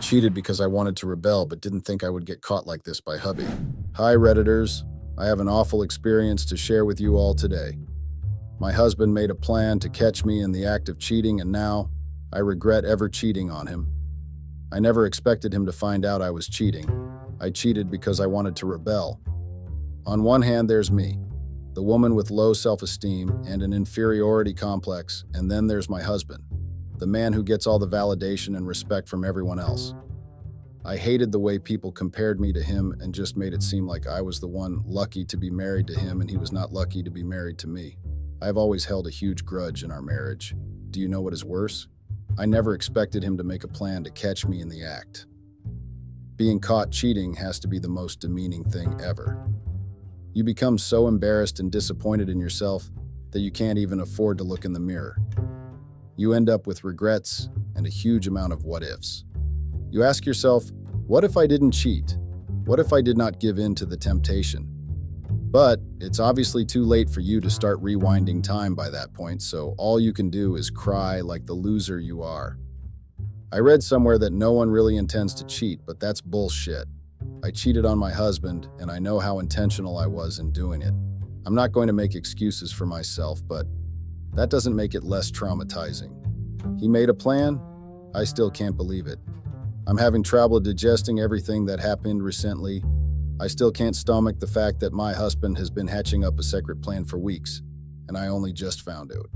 cheated because I wanted to rebel but didn't think I would get caught like this by hubby. Hi, Redditors. I have an awful experience to share with you all today. My husband made a plan to catch me in the act of cheating, and now I regret ever cheating on him. I never expected him to find out I was cheating. I cheated because I wanted to rebel. On one hand, there's me, the woman with low self-esteem and an inferiority complex, and then there's my husband, the man who gets all the validation and respect from everyone else. I hated the way people compared me to him and just made it seem like I was the one lucky to be married to him and he was not lucky to be married to me. I've always held a huge grudge in our marriage. Do you know what is worse? I never expected him to make a plan to catch me in the act. Being caught cheating has to be the most demeaning thing ever. You become so embarrassed and disappointed in yourself that you can't even afford to look in the mirror. You end up with regrets and a huge amount of what-ifs. You ask yourself, what if I didn't cheat? What if I did not give in to the temptation? But it's obviously too late for you to start rewinding time by that point, so all you can do is cry like the loser you are. I read somewhere that no one really intends to cheat, but that's bullshit. I cheated on my husband, and I know how intentional I was in doing it. I'm not going to make excuses for myself, but that doesn't make it less traumatizing. He made a plan? I still can't believe it. I'm having trouble digesting everything that happened recently. I still can't stomach the fact that my husband has been hatching up a secret plan for weeks, and I only just found out.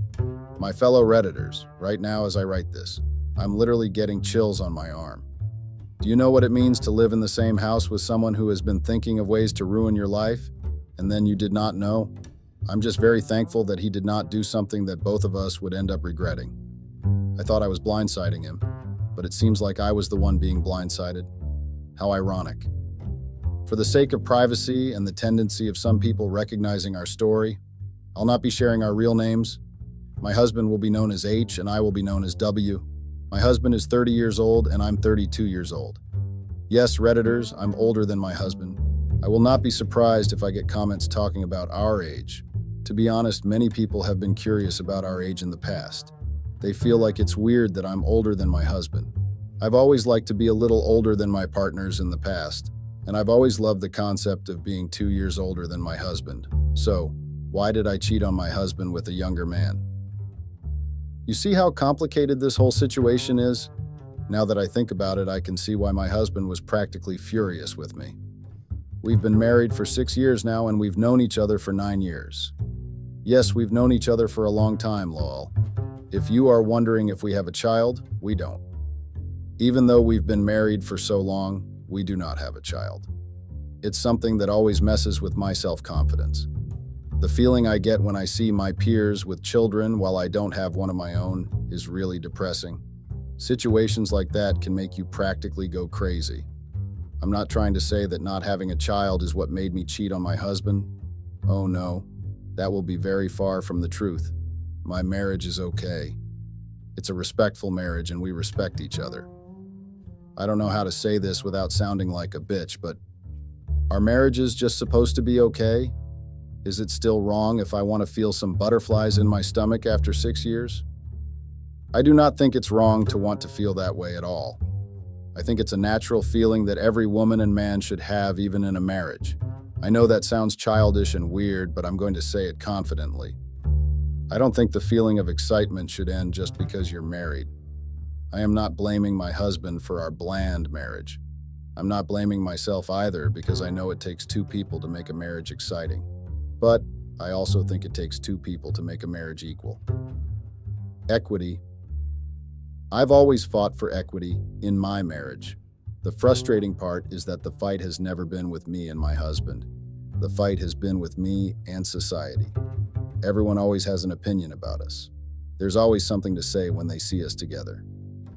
My fellow Redditors, right now as I write this, I'm literally getting chills on my arm. Do you know what it means to live in the same house with someone who has been thinking of ways to ruin your life, and then you did not know? I'm just very thankful that he did not do something that both of us would end up regretting. I thought I was blindsiding him, but it seems like I was the one being blindsided. How ironic. For the sake of privacy and the tendency of some people recognizing our story, I'll not be sharing our real names. My husband will be known as H and I will be known as W. My husband is 30 years old and I'm 32 years old. Yes, Redditors, I'm older than my husband. I will not be surprised if I get comments talking about our age. To be honest, many people have been curious about our age in the past. They feel like it's weird that I'm older than my husband. I've always liked to be a little older than my partners in the past, and I've always loved the concept of being 2 years older than my husband. So, why did I cheat on my husband with a younger man? You see how complicated this whole situation is? Now that I think about it, I can see why my husband was practically furious with me. We've been married for 6 years now, and we've known each other for 9 years. Yes, we've known each other for a long time, lol. If you are wondering if we have a child, we don't. Even though we've been married for so long, we do not have a child. It's something that always messes with my self-confidence. The feeling I get when I see my peers with children while I don't have one of my own is really depressing. Situations like that can make you practically go crazy. I'm not trying to say that not having a child is what made me cheat on my husband. Oh no, that will be very far from the truth. My marriage is okay. It's a respectful marriage and we respect each other. I don't know how to say this without sounding like a bitch, but are marriages just supposed to be okay? Is it still wrong if I want to feel some butterflies in my stomach after 6 years? I do not think it's wrong to want to feel that way at all. I think it's a natural feeling that every woman and man should have even in a marriage. I know that sounds childish and weird, but I'm going to say it confidently. I don't think the feeling of excitement should end just because you're married. I am not blaming my husband for our bland marriage. I'm not blaming myself either because I know it takes 2 people to make a marriage exciting. But I also think it takes 2 people to make a marriage equal. Equity. I've always fought for equity in my marriage. The frustrating part is that the fight has never been with me and my husband. The fight has been with me and society. Everyone always has an opinion about us. There's always something to say when they see us together.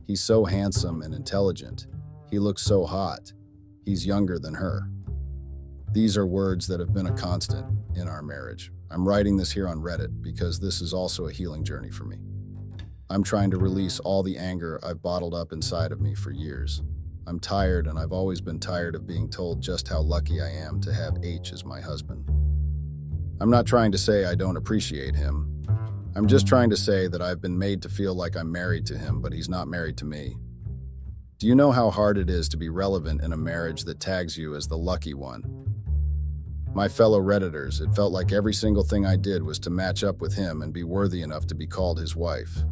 He's so handsome and intelligent. He looks so hot. He's younger than her. These are words that have been a constant in our marriage. I'm writing this here on Reddit because this is also a healing journey for me. I'm trying to release all the anger I've bottled up inside of me for years. I'm tired, and I've always been tired of being told just how lucky I am to have H as my husband. I'm not trying to say I don't appreciate him. I'm just trying to say that I've been made to feel like I'm married to him, but he's not married to me. Do you know how hard it is to be relevant in a marriage that tags you as the lucky one? My fellow Redditors, it felt like every single thing I did was to match up with him and be worthy enough to be called his wife.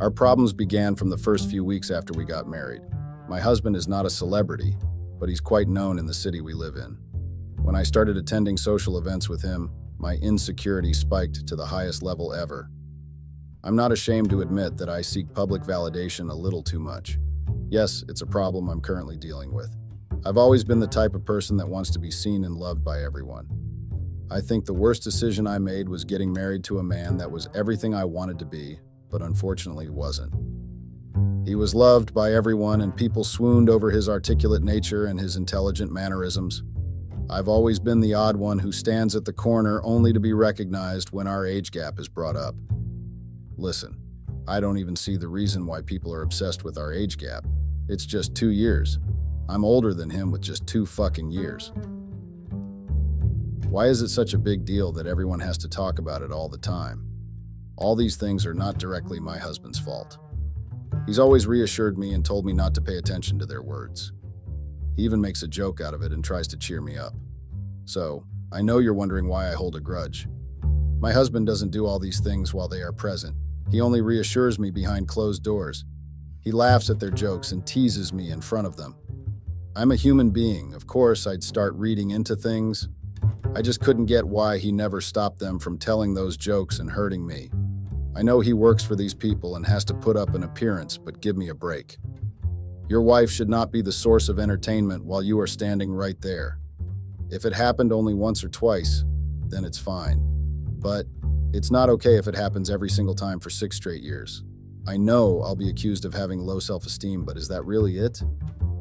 Our problems began from the first few weeks after we got married. My husband is not a celebrity, but he's quite known in the city we live in. When I started attending social events with him, my insecurity spiked to the highest level ever. I'm not ashamed to admit that I seek public validation a little too much. Yes, it's a problem I'm currently dealing with. I've always been the type of person that wants to be seen and loved by everyone. I think the worst decision I made was getting married to a man that was everything I wanted to be, but unfortunately wasn't. He was loved by everyone and people swooned over his articulate nature and his intelligent mannerisms. I've always been the odd one who stands at the corner only to be recognized when our age gap is brought up. Listen, I don't even see the reason why people are obsessed with our age gap. It's just 2 years. I'm older than him with just 2 fucking years. Why is it such a big deal that everyone has to talk about it all the time? All these things are not directly my husband's fault. He's always reassured me and told me not to pay attention to their words. He even makes a joke out of it and tries to cheer me up. So, I know you're wondering why I hold a grudge. My husband doesn't do all these things while they are present. He only reassures me behind closed doors. He laughs at their jokes and teases me in front of them. I'm a human being. Of course, I'd start reading into things. I just couldn't get why he never stopped them from telling those jokes and hurting me. I know he works for these people and has to put up an appearance, but give me a break. Your wife should not be the source of entertainment while you are standing right there. If it happened only once or twice, then it's fine. But it's not okay if it happens every single time for 6 straight years. I know I'll be accused of having low self-esteem, but is that really it?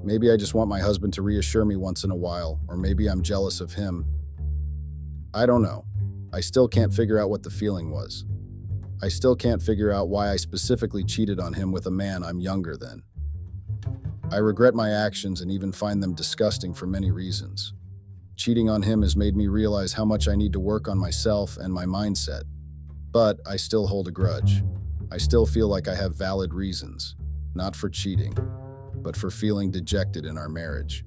Maybe I just want my husband to reassure me once in a while, or maybe I'm jealous of him. I don't know. I still can't figure out what the feeling was. I still can't figure out why I specifically cheated on him with a man I'm younger than. I regret my actions and even find them disgusting for many reasons. Cheating on him has made me realize how much I need to work on myself and my mindset. But I still hold a grudge. I still feel like I have valid reasons, not for cheating, but for feeling dejected in our marriage.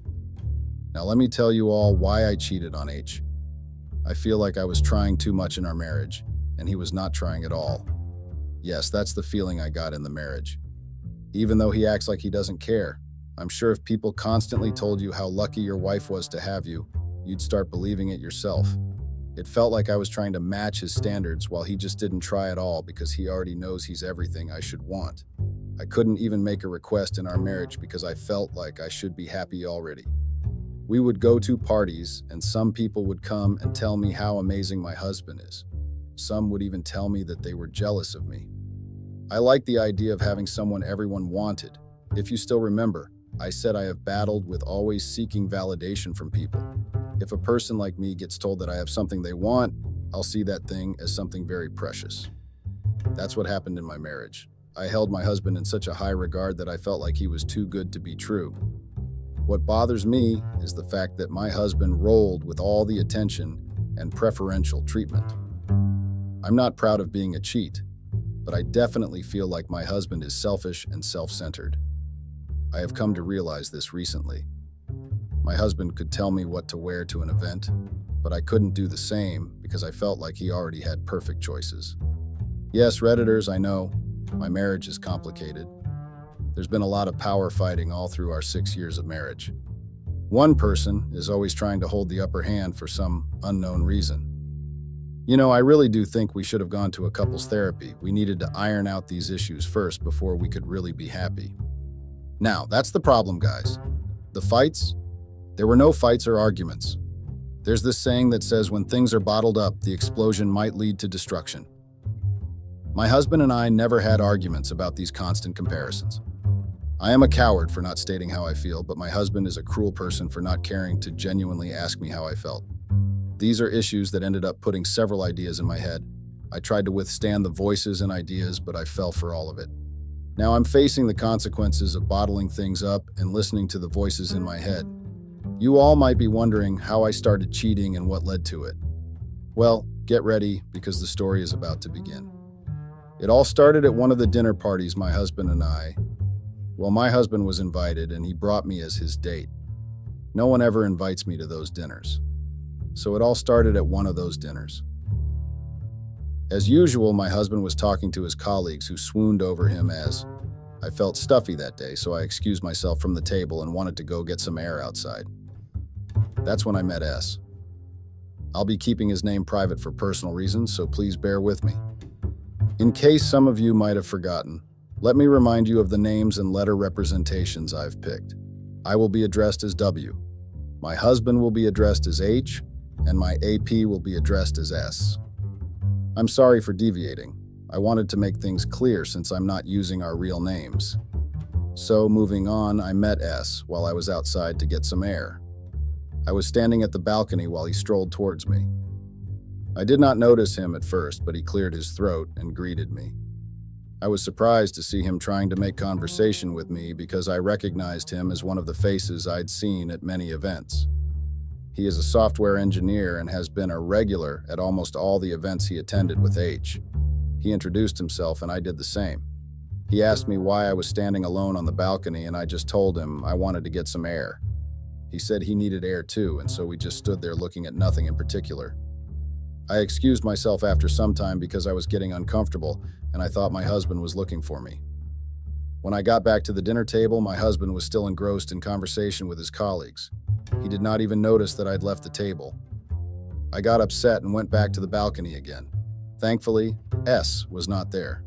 Now let me tell you all why I cheated on H. I feel like I was trying too much in our marriage, and he was not trying at all. Yes, that's the feeling I got in the marriage. Even though he acts like he doesn't care, I'm sure if people constantly told you how lucky your wife was to have you, you'd start believing it yourself. It felt like I was trying to match his standards while he just didn't try at all because he already knows he's everything I should want. I couldn't even make a request in our marriage because I felt like I should be happy already. We would go to parties and some people would come and tell me how amazing my husband is. Some would even tell me that they were jealous of me. I like the idea of having someone everyone wanted. If you still remember, I said I have battled with always seeking validation from people. If a person like me gets told that I have something they want, I'll see that thing as something very precious. That's what happened in my marriage. I held my husband in such a high regard that I felt like he was too good to be true. What bothers me is the fact that my husband rolled with all the attention and preferential treatment. I'm not proud of being a cheat, but I definitely feel like my husband is selfish and self-centered. I have come to realize this recently. My husband could tell me what to wear to an event, but I couldn't do the same because I felt like he already had perfect choices. Yes, Redditors, I know, my marriage is complicated. There's been a lot of power fighting all through our 6 years of marriage. One person is always trying to hold the upper hand for some unknown reason. You know, I really do think we should have gone to a couples therapy. We needed to iron out these issues first before we could really be happy. Now, that's the problem, guys. The fights? There were no fights or arguments. There's this saying that says when things are bottled up, the explosion might lead to destruction. My husband and I never had arguments about these constant comparisons. I am a coward for not stating how I feel, but my husband is a cruel person for not caring to genuinely ask me how I felt. These are issues that ended up putting several ideas in my head. I tried to withstand the voices and ideas, but I fell for all of it. Now I'm facing the consequences of bottling things up and listening to the voices in my head. You all might be wondering how I started cheating and what led to it. Well, get ready because the story is about to begin. It all started at one of the dinner parties my husband and I Well, my husband was invited and he brought me as his date. No one ever invites me to those dinners. So it all started at one of those dinners. As usual, my husband was talking to his colleagues who swooned over him as I felt stuffy that day, so I excused myself from the table and wanted to go get some air outside. That's when I met S. I'll be keeping his name private for personal reasons, so please bear with me. In case some of you might have forgotten, let me remind you of the names and letter representations I've picked. I will be addressed as W. My husband will be addressed as H, and my AP will be addressed as S. I'm sorry for deviating. I wanted to make things clear since I'm not using our real names. So, moving on, I met S while I was outside to get some air. I was standing at the balcony while he strolled towards me. I did not notice him at first, but he cleared his throat and greeted me. I was surprised to see him trying to make conversation with me because I recognized him as one of the faces I'd seen at many events. He is a software engineer and has been a regular at almost all the events he attended with H. He introduced himself and I did the same. He asked me why I was standing alone on the balcony and I just told him I wanted to get some air. He said he needed air too, and so we just stood there looking at nothing in particular. I excused myself after some time because I was getting uncomfortable and I thought my husband was looking for me. When I got back to the dinner table, my husband was still engrossed in conversation with his colleagues. He did not even notice that I'd left the table. I got upset and went back to the balcony again. Thankfully, S was not there.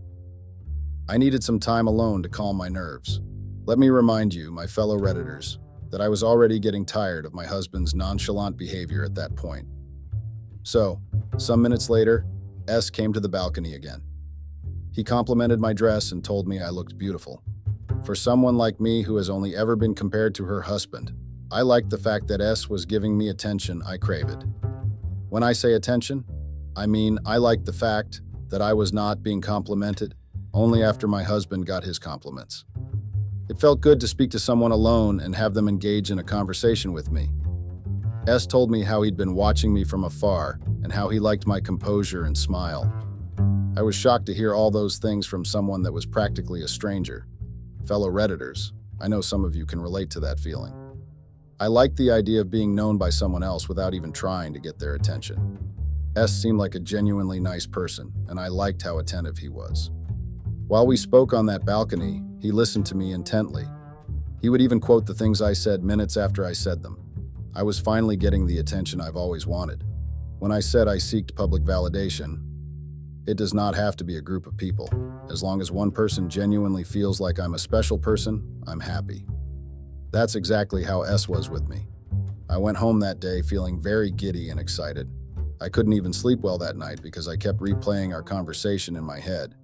I needed some time alone to calm my nerves. Let me remind you, my fellow Redditors, that I was already getting tired of my husband's nonchalant behavior at that point. So, some minutes later, S came to the balcony again. He complimented my dress and told me I looked beautiful. For someone like me who has only ever been compared to her husband, I liked the fact that S was giving me attention I craved. When I say attention, I mean I liked the fact that I was not being complimented only after my husband got his compliments. It felt good to speak to someone alone and have them engage in a conversation with me. S told me how he'd been watching me from afar and how he liked my composure and smile. I was shocked to hear all those things from someone that was practically a stranger. Fellow Redditors, I know some of you can relate to that feeling. I liked the idea of being known by someone else without even trying to get their attention. S seemed like a genuinely nice person, and I liked how attentive he was. While we spoke on that balcony, he listened to me intently. He would even quote the things I said minutes after I said them. I was finally getting the attention I've always wanted. When I said I seeked public validation, it does not have to be a group of people. As long as one person genuinely feels like I'm a special person, I'm happy. That's exactly how S was with me. I went home that day feeling very giddy and excited. I couldn't even sleep well that night because I kept replaying our conversation in my head.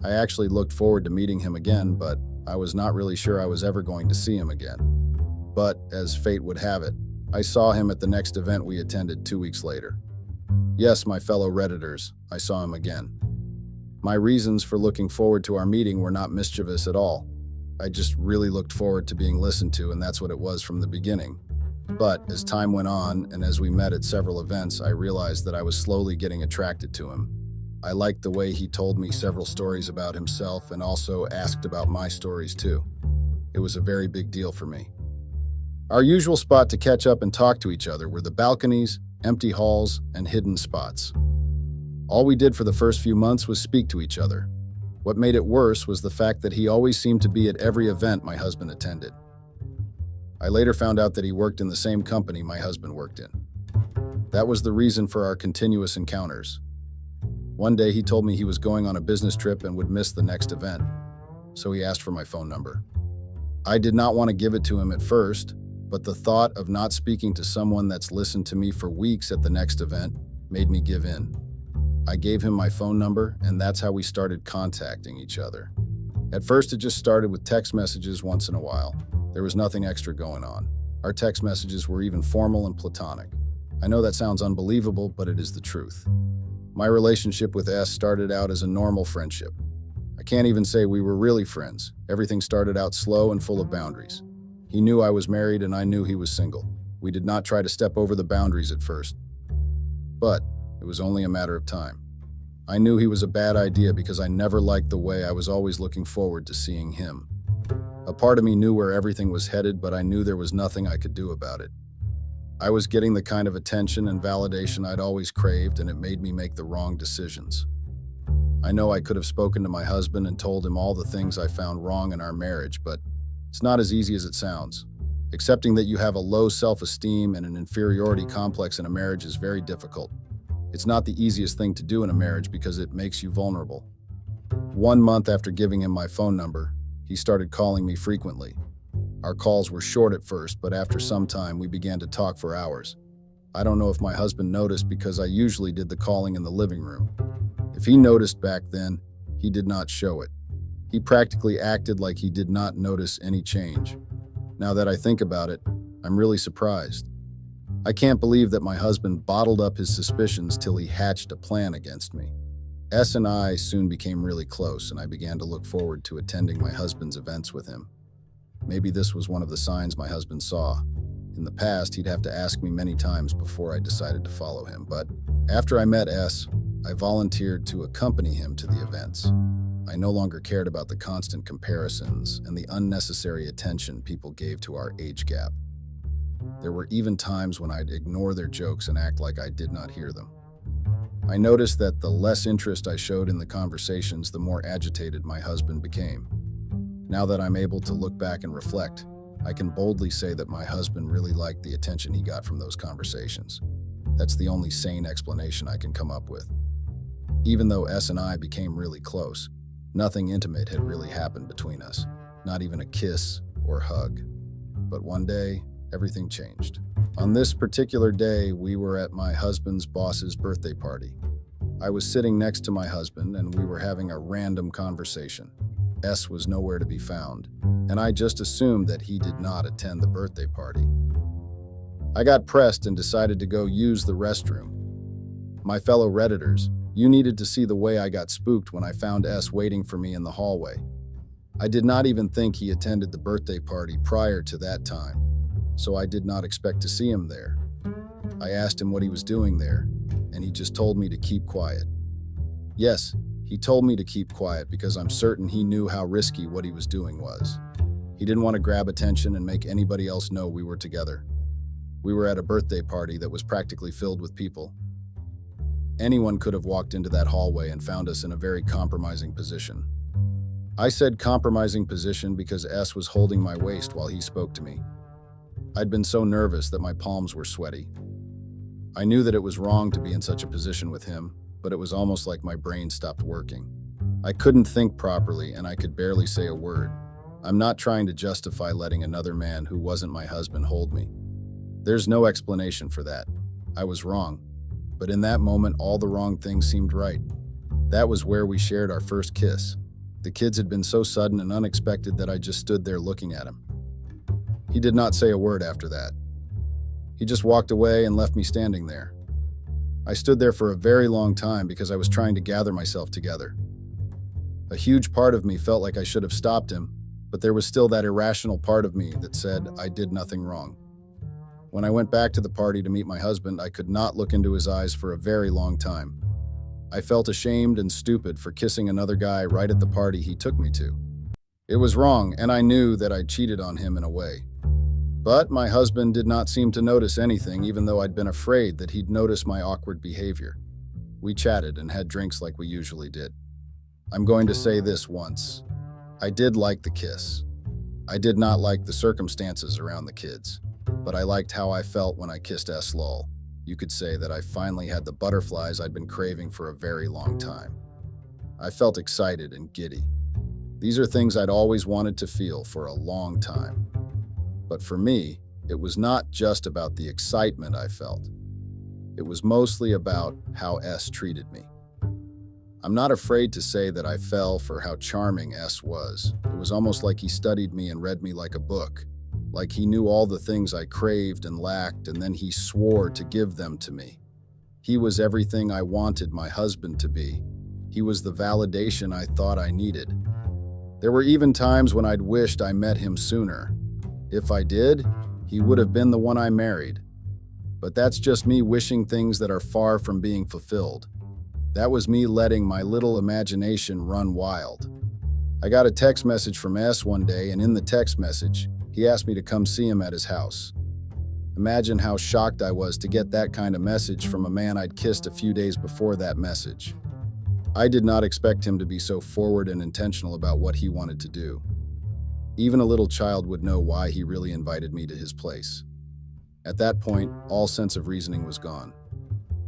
I actually looked forward to meeting him again, but I was not really sure I was ever going to see him again. But, as fate would have it, I saw him at the next event we attended 2 weeks later. Yes, my fellow Redditors, I saw him again. My reasons for looking forward to our meeting were not mischievous at all. I just really looked forward to being listened to, and that's what it was from the beginning. But as time went on, and as we met at several events, I realized that I was slowly getting attracted to him. I liked the way he told me several stories about himself and also asked about my stories too. It was a very big deal for me. Our usual spot to catch up and talk to each other were the balconies, empty halls, and hidden spots. All we did for the first few months was speak to each other. What made it worse was the fact that he always seemed to be at every event my husband attended. I later found out that he worked in the same company my husband worked in. That was the reason for our continuous encounters. One day he told me he was going on a business trip and would miss the next event, so he asked for my phone number. I did not want to give it to him at first, but the thought of not speaking to someone that's listened to me for weeks at the next event made me give in. I gave him my phone number, and that's how we started contacting each other. At first, it just started with text messages once in a while. There was nothing extra going on. Our text messages were even formal and platonic. I know that sounds unbelievable, but it is the truth. My relationship with S started out as a normal friendship. I can't even say we were really friends. Everything started out slow and full of boundaries. He knew I was married and I knew he was single. We did not try to step over the boundaries at first. But it was only a matter of time. I knew he was a bad idea because I never liked the way I was always looking forward to seeing him. A part of me knew where everything was headed, but I knew there was nothing I could do about it. I was getting the kind of attention and validation I'd always craved, and it made me make the wrong decisions. I know I could have spoken to my husband and told him all the things I found wrong in our marriage, but it's not as easy as it sounds. Accepting that you have a low self-esteem and an inferiority complex in a marriage is very difficult. It's not the easiest thing to do in a marriage because it makes you vulnerable. 1 month after giving him my phone number, he started calling me frequently. Our calls were short at first, but after some time, we began to talk for hours. I don't know if my husband noticed because I usually did the calling in the living room. If he noticed back then, he did not show it. He practically acted like he did not notice any change. Now that I think about it, I'm really surprised. I can't believe that my husband bottled up his suspicions till he hatched a plan against me. S and I soon became really close, and I began to look forward to attending my husband's events with him. Maybe this was one of the signs my husband saw. In the past, he'd have to ask me many times before I decided to follow him, but after I met S, I volunteered to accompany him to the events. I no longer cared about the constant comparisons and the unnecessary attention people gave to our age gap. There were even times when I'd ignore their jokes and act like I did not hear them. I noticed that the less interest I showed in the conversations, the more agitated my husband became. Now that I'm able to look back and reflect, I can boldly say that my husband really liked the attention he got from those conversations. That's the only sane explanation I can come up with. Even though S and I became really close, nothing intimate had really happened between us, not even a kiss or hug. But one day, everything changed. On this particular day, we were at my husband's boss's birthday party. I was sitting next to my husband and we were having a random conversation. S was nowhere to be found, and I just assumed that he did not attend the birthday party. I got pressed and decided to go use the restroom. My fellow Redditors, you needed to see the way I got spooked when I found S waiting for me in the hallway. I did not even think he attended the birthday party prior to that time, so I did not expect to see him there. I asked him what he was doing there, and he just told me to keep quiet. Yes, he told me to keep quiet because I'm certain he knew how risky what he was doing was. He didn't want to grab attention and make anybody else know we were together. We were at a birthday party that was practically filled with people. Anyone could have walked into that hallway and found us in a very compromising position. I said compromising position because S was holding my waist while he spoke to me. I'd been so nervous that my palms were sweaty. I knew that it was wrong to be in such a position with him, but it was almost like my brain stopped working. I couldn't think properly and I could barely say a word. I'm not trying to justify letting another man who wasn't my husband hold me. There's no explanation for that. I was wrong. But in that moment, all the wrong things seemed right. That was where we shared our first kiss. The kids had been so sudden and unexpected that I just stood there looking at him. He did not say a word after that. He just walked away and left me standing there. I stood there for a very long time because I was trying to gather myself together. A huge part of me felt like I should have stopped him, but there was still that irrational part of me that said I did nothing wrong. When I went back to the party to meet my husband, I could not look into his eyes for a very long time. I felt ashamed and stupid for kissing another guy right at the party he took me to. It was wrong, and I knew that I'd cheated on him in a way. But my husband did not seem to notice anything, even though I'd been afraid that he'd notice my awkward behavior. We chatted and had drinks like we usually did. I'm going to say this once. I did like the kiss. I did not like the circumstances around the kids, but I liked how I felt when I kissed S. Lol. You could say that I finally had the butterflies I'd been craving for a very long time. I felt excited and giddy. These are things I'd always wanted to feel for a long time. But for me, it was not just about the excitement I felt. It was mostly about how S treated me. I'm not afraid to say that I fell for how charming S was. It was almost like he studied me and read me like a book. Like he knew all the things I craved and lacked, and then he swore to give them to me. He was everything I wanted my husband to be. He was the validation I thought I needed. There were even times when I'd wished I met him sooner. If I did, he would have been the one I married. But that's just me wishing things that are far from being fulfilled. That was me letting my little imagination run wild. I got a text message from S one day, and in the text message, he asked me to come see him at his house. Imagine how shocked I was to get that kind of message from a man I'd kissed a few days before that message. I did not expect him to be so forward and intentional about what he wanted to do. Even a little child would know why he really invited me to his place. At that point, all sense of reasoning was gone.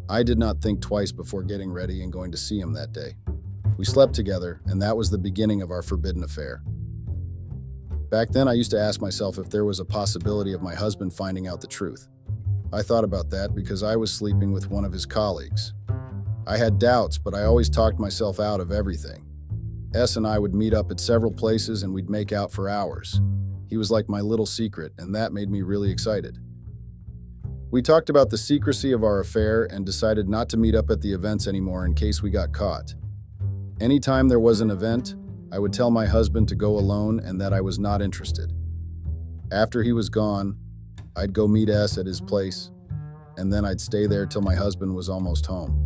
I did not think twice before getting ready and going to see him that day. We slept together, and that was the beginning of our forbidden affair. Back then, I used to ask myself if there was a possibility of my husband finding out the truth. I thought about that because I was sleeping with one of his colleagues. I had doubts, but I always talked myself out of everything. S and I would meet up at several places and we'd make out for hours. He was like my little secret, and that made me really excited. We talked about the secrecy of our affair and decided not to meet up at the events anymore in case we got caught. Anytime there was an event, I would tell my husband to go alone and that I was not interested. After he was gone, I'd go meet S at his place, and then I'd stay there till my husband was almost home.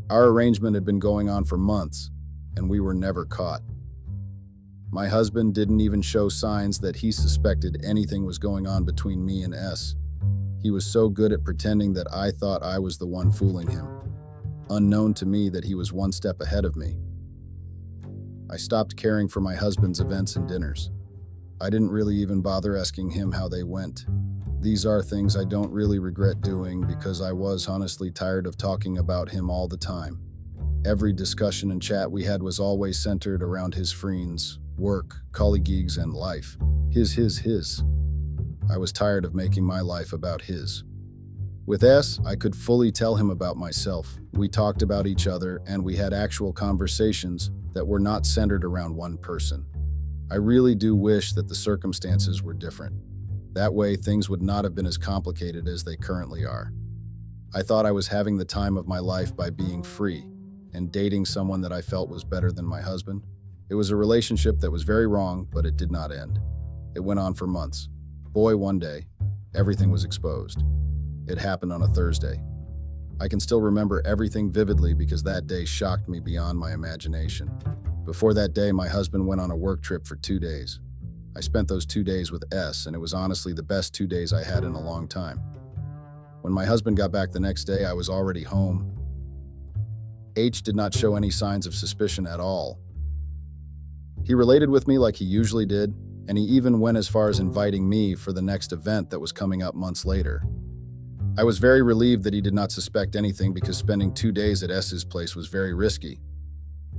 Our arrangement had been going on for months, and we were never caught. My husband didn't even show signs that he suspected anything was going on between me and S. He was so good at pretending that I thought I was the one fooling him, unknown to me that he was one step ahead of me. I stopped caring for my husband's events and dinners. I didn't really even bother asking him how they went. These are things I don't really regret doing because I was honestly tired of talking about him all the time. Every discussion and chat we had was always centered around his friends, work, colleagues, and life. His. I was tired of making my life about his. With S, I could fully tell him about myself. We talked about each other, and we had actual conversations that were not centered around one person. I really do wish that the circumstances were different. That way, things would not have been as complicated as they currently are. I thought I was having the time of my life by being free and dating someone that I felt was better than my husband. It was a relationship that was very wrong, but it did not end. It went on for months. Boy, one day, everything was exposed. It happened on a Thursday. I can still remember everything vividly because that day shocked me beyond my imagination. Before that day, my husband went on a work trip for 2 days. I spent those 2 days with S, and it was honestly the best 2 days I had in a long time. When my husband got back the next day, I was already home. H did not show any signs of suspicion at all. He related with me like he usually did, and he even went as far as inviting me for the next event that was coming up months later. I was very relieved that he did not suspect anything because spending 2 days at S's place was very risky.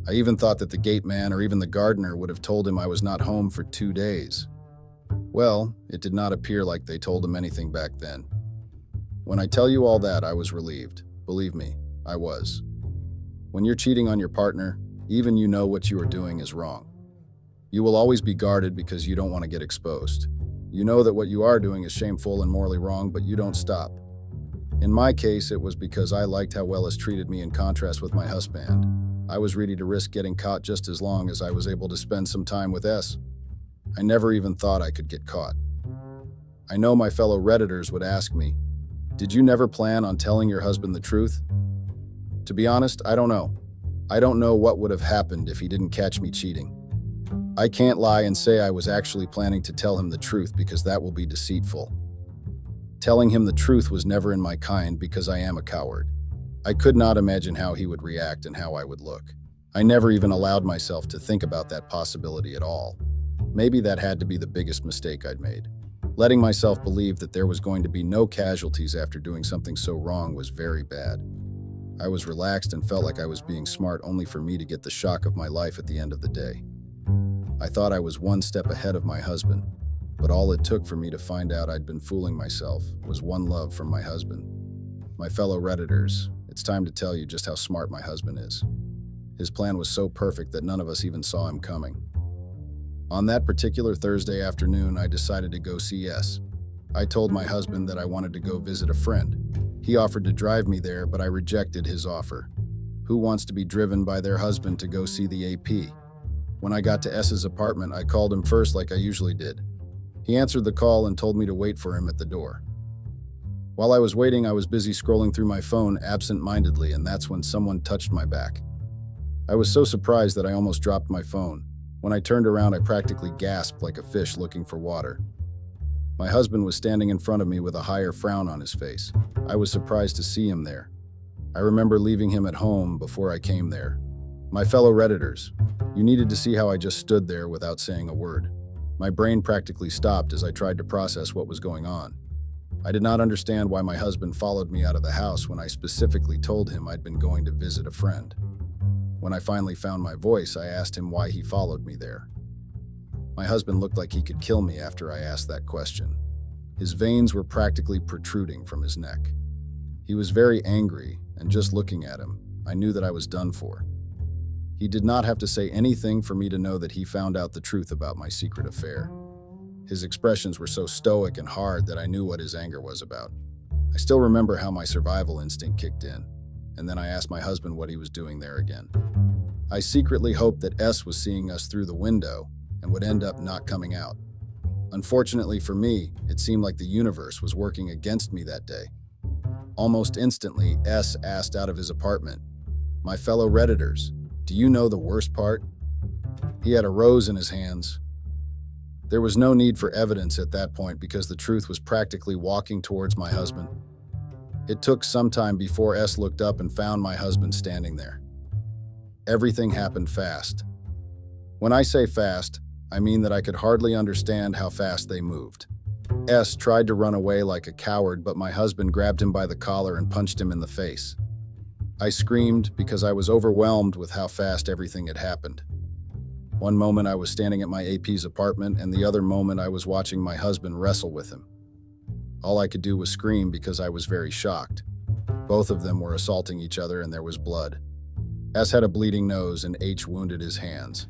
I even thought that the gate man or even the gardener would have told him I was not home for 2 days. Well, it did not appear like they told him anything back then. When I tell you all that, I was relieved. Believe me, I was. When you're cheating on your partner, even you know what you are doing is wrong. You will always be guarded because you don't want to get exposed. You know that what you are doing is shameful and morally wrong, but you don't stop. In my case, it was because I liked how well S treated me in contrast with my husband. I was ready to risk getting caught just as long as I was able to spend some time with S. I never even thought I could get caught. I know my fellow Redditors would ask me, "Did you never plan on telling your husband the truth?" To be honest, I don't know. I don't know what would have happened if he didn't catch me cheating. I can't lie and say I was actually planning to tell him the truth because that will be deceitful. Telling him the truth was never in my kind because I am a coward. I could not imagine how he would react and how I would look. I never even allowed myself to think about that possibility at all. Maybe that had to be the biggest mistake I'd made. Letting myself believe that there was going to be no casualties after doing something so wrong was very bad. I was relaxed and felt like I was being smart only for me to get the shock of my life at the end of the day. I thought I was one step ahead of my husband, but all it took for me to find out I'd been fooling myself was one love from my husband. My fellow Redditors, it's time to tell you just how smart my husband is. His plan was so perfect that none of us even saw him coming. On that particular Thursday afternoon, I decided to go see S. I told my husband that I wanted to go visit a friend. He offered to drive me there, but I rejected his offer. Who wants to be driven by their husband to go see the AP? When I got to S's apartment, I called him first like I usually did. He answered the call and told me to wait for him at the door. While I was waiting, I was busy scrolling through my phone absent-mindedly, and that's when someone touched my back. I was so surprised that I almost dropped my phone. When I turned around, I practically gasped like a fish looking for water. My husband was standing in front of me with a higher frown on his face. I was surprised to see him there. I remember leaving him at home before I came there. My fellow Redditors, you needed to see how I just stood there without saying a word. My brain practically stopped as I tried to process what was going on. I did not understand why my husband followed me out of the house when I specifically told him I'd been going to visit a friend. When I finally found my voice, I asked him why he followed me there. My husband looked like he could kill me after I asked that question. His veins were practically protruding from his neck. He was very angry, and just looking at him, I knew that I was done for. He did not have to say anything for me to know that he found out the truth about my secret affair. His expressions were so stoic and hard that I knew what his anger was about. I still remember how my survival instinct kicked in, and then I asked my husband what he was doing there again. I secretly hoped that S was seeing us through the window and would end up not coming out. Unfortunately for me, it seemed like the universe was working against me that day. Almost instantly, S asked out of his apartment, "My fellow Redditors, do you know the worst part?" He had a rose in his hands. There was no need for evidence at that point because the truth was practically walking towards my husband. It took some time before S looked up and found my husband standing there. Everything happened fast. When I say fast, I mean that I could hardly understand how fast they moved. S tried to run away like a coward, but my husband grabbed him by the collar and punched him in the face. I screamed because I was overwhelmed with how fast everything had happened. One moment I was standing at my AP's apartment, and the other moment I was watching my husband wrestle with him. All I could do was scream because I was very shocked. Both of them were assaulting each other and there was blood. S had a bleeding nose and H wounded his hands.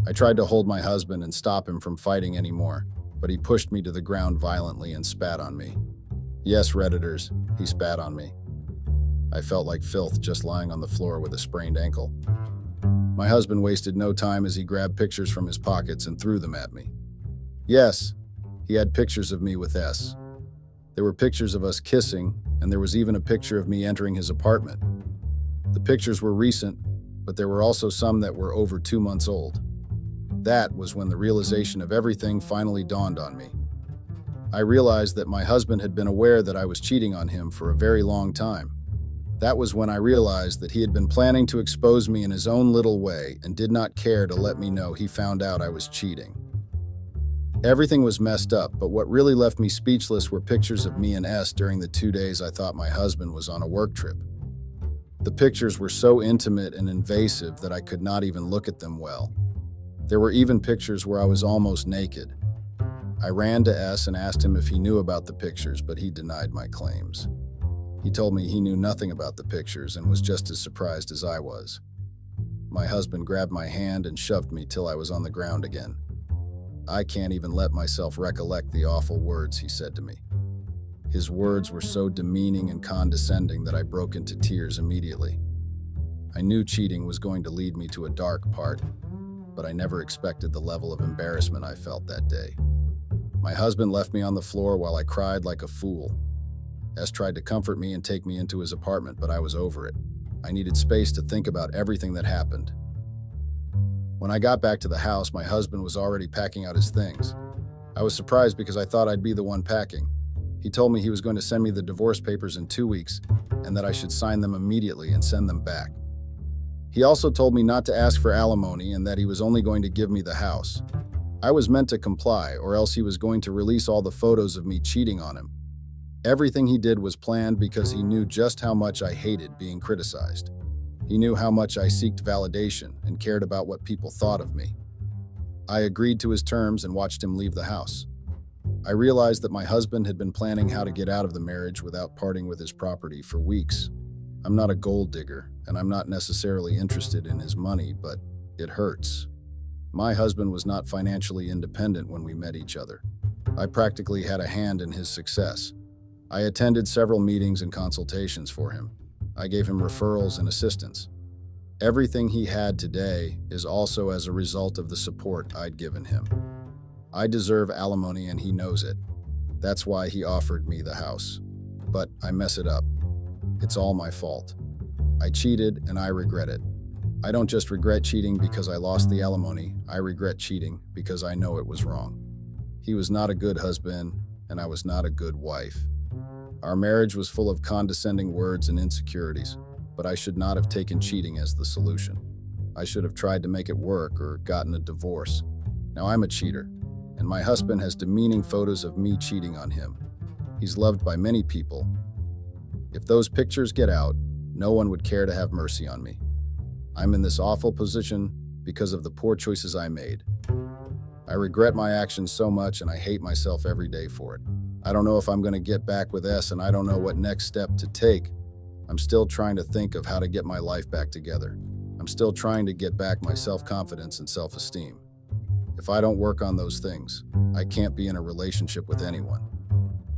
I tried to hold my husband and stop him from fighting anymore, but he pushed me to the ground violently and spat on me. Yes, Redditors, he spat on me. I felt like filth just lying on the floor with a sprained ankle. My husband wasted no time as he grabbed pictures from his pockets and threw them at me. Yes, he had pictures of me with S. There were pictures of us kissing, and there was even a picture of me entering his apartment. The pictures were recent, but there were also some that were over 2 months old. That was when the realization of everything finally dawned on me. I realized that my husband had been aware that I was cheating on him for a very long time. That was when I realized that he had been planning to expose me in his own little way and did not care to let me know he found out I was cheating. Everything was messed up, but what really left me speechless were pictures of me and S during the 2 days I thought my husband was on a work trip. The pictures were so intimate and invasive that I could not even look at them well. There were even pictures where I was almost naked. I ran to S and asked him if he knew about the pictures, but he denied my claims. He told me he knew nothing about the pictures and was just as surprised as I was. My husband grabbed my hand and shoved me till I was on the ground again. I can't even let myself recollect the awful words he said to me. His words were so demeaning and condescending that I broke into tears immediately. I knew cheating was going to lead me to a dark part, but I never expected the level of embarrassment I felt that day. My husband left me on the floor while I cried like a fool. S tried to comfort me and take me into his apartment, but I was over it. I needed space to think about everything that happened. When I got back to the house, my husband was already packing out his things. I was surprised because I thought I'd be the one packing. He told me he was going to send me the divorce papers in 2 weeks and that I should sign them immediately and send them back. He also told me not to ask for alimony and that he was only going to give me the house. I was meant to comply, or else he was going to release all the photos of me cheating on him. Everything he did was planned because he knew just how much I hated being criticized. He knew how much I sought validation and cared about what people thought of me. I agreed to his terms and watched him leave the house. I realized that my husband had been planning how to get out of the marriage without parting with his property for weeks. I'm not a gold digger, and I'm not necessarily interested in his money, but it hurts. My husband was not financially independent when we met each other. I practically had a hand in his success. I attended several meetings and consultations for him. I gave him referrals and assistance. Everything he had today is also as a result of the support I'd given him. I deserve alimony and he knows it. That's why he offered me the house. But I mess it up. It's all my fault. I cheated and I regret it. I don't just regret cheating because I lost the alimony, I regret cheating because I know it was wrong. He was not a good husband, and I was not a good wife. Our marriage was full of condescending words and insecurities, but I should not have taken cheating as the solution. I should have tried to make it work or gotten a divorce. Now I'm a cheater, and my husband has demeaning photos of me cheating on him. He's loved by many people. If those pictures get out, no one would care to have mercy on me. I'm in this awful position because of the poor choices I made. I regret my actions so much and I hate myself every day for it. I don't know if I'm going to get back with S and I don't know what next step to take. I'm still trying to think of how to get my life back together. I'm still trying to get back my self-confidence and self-esteem. If I don't work on those things, I can't be in a relationship with anyone.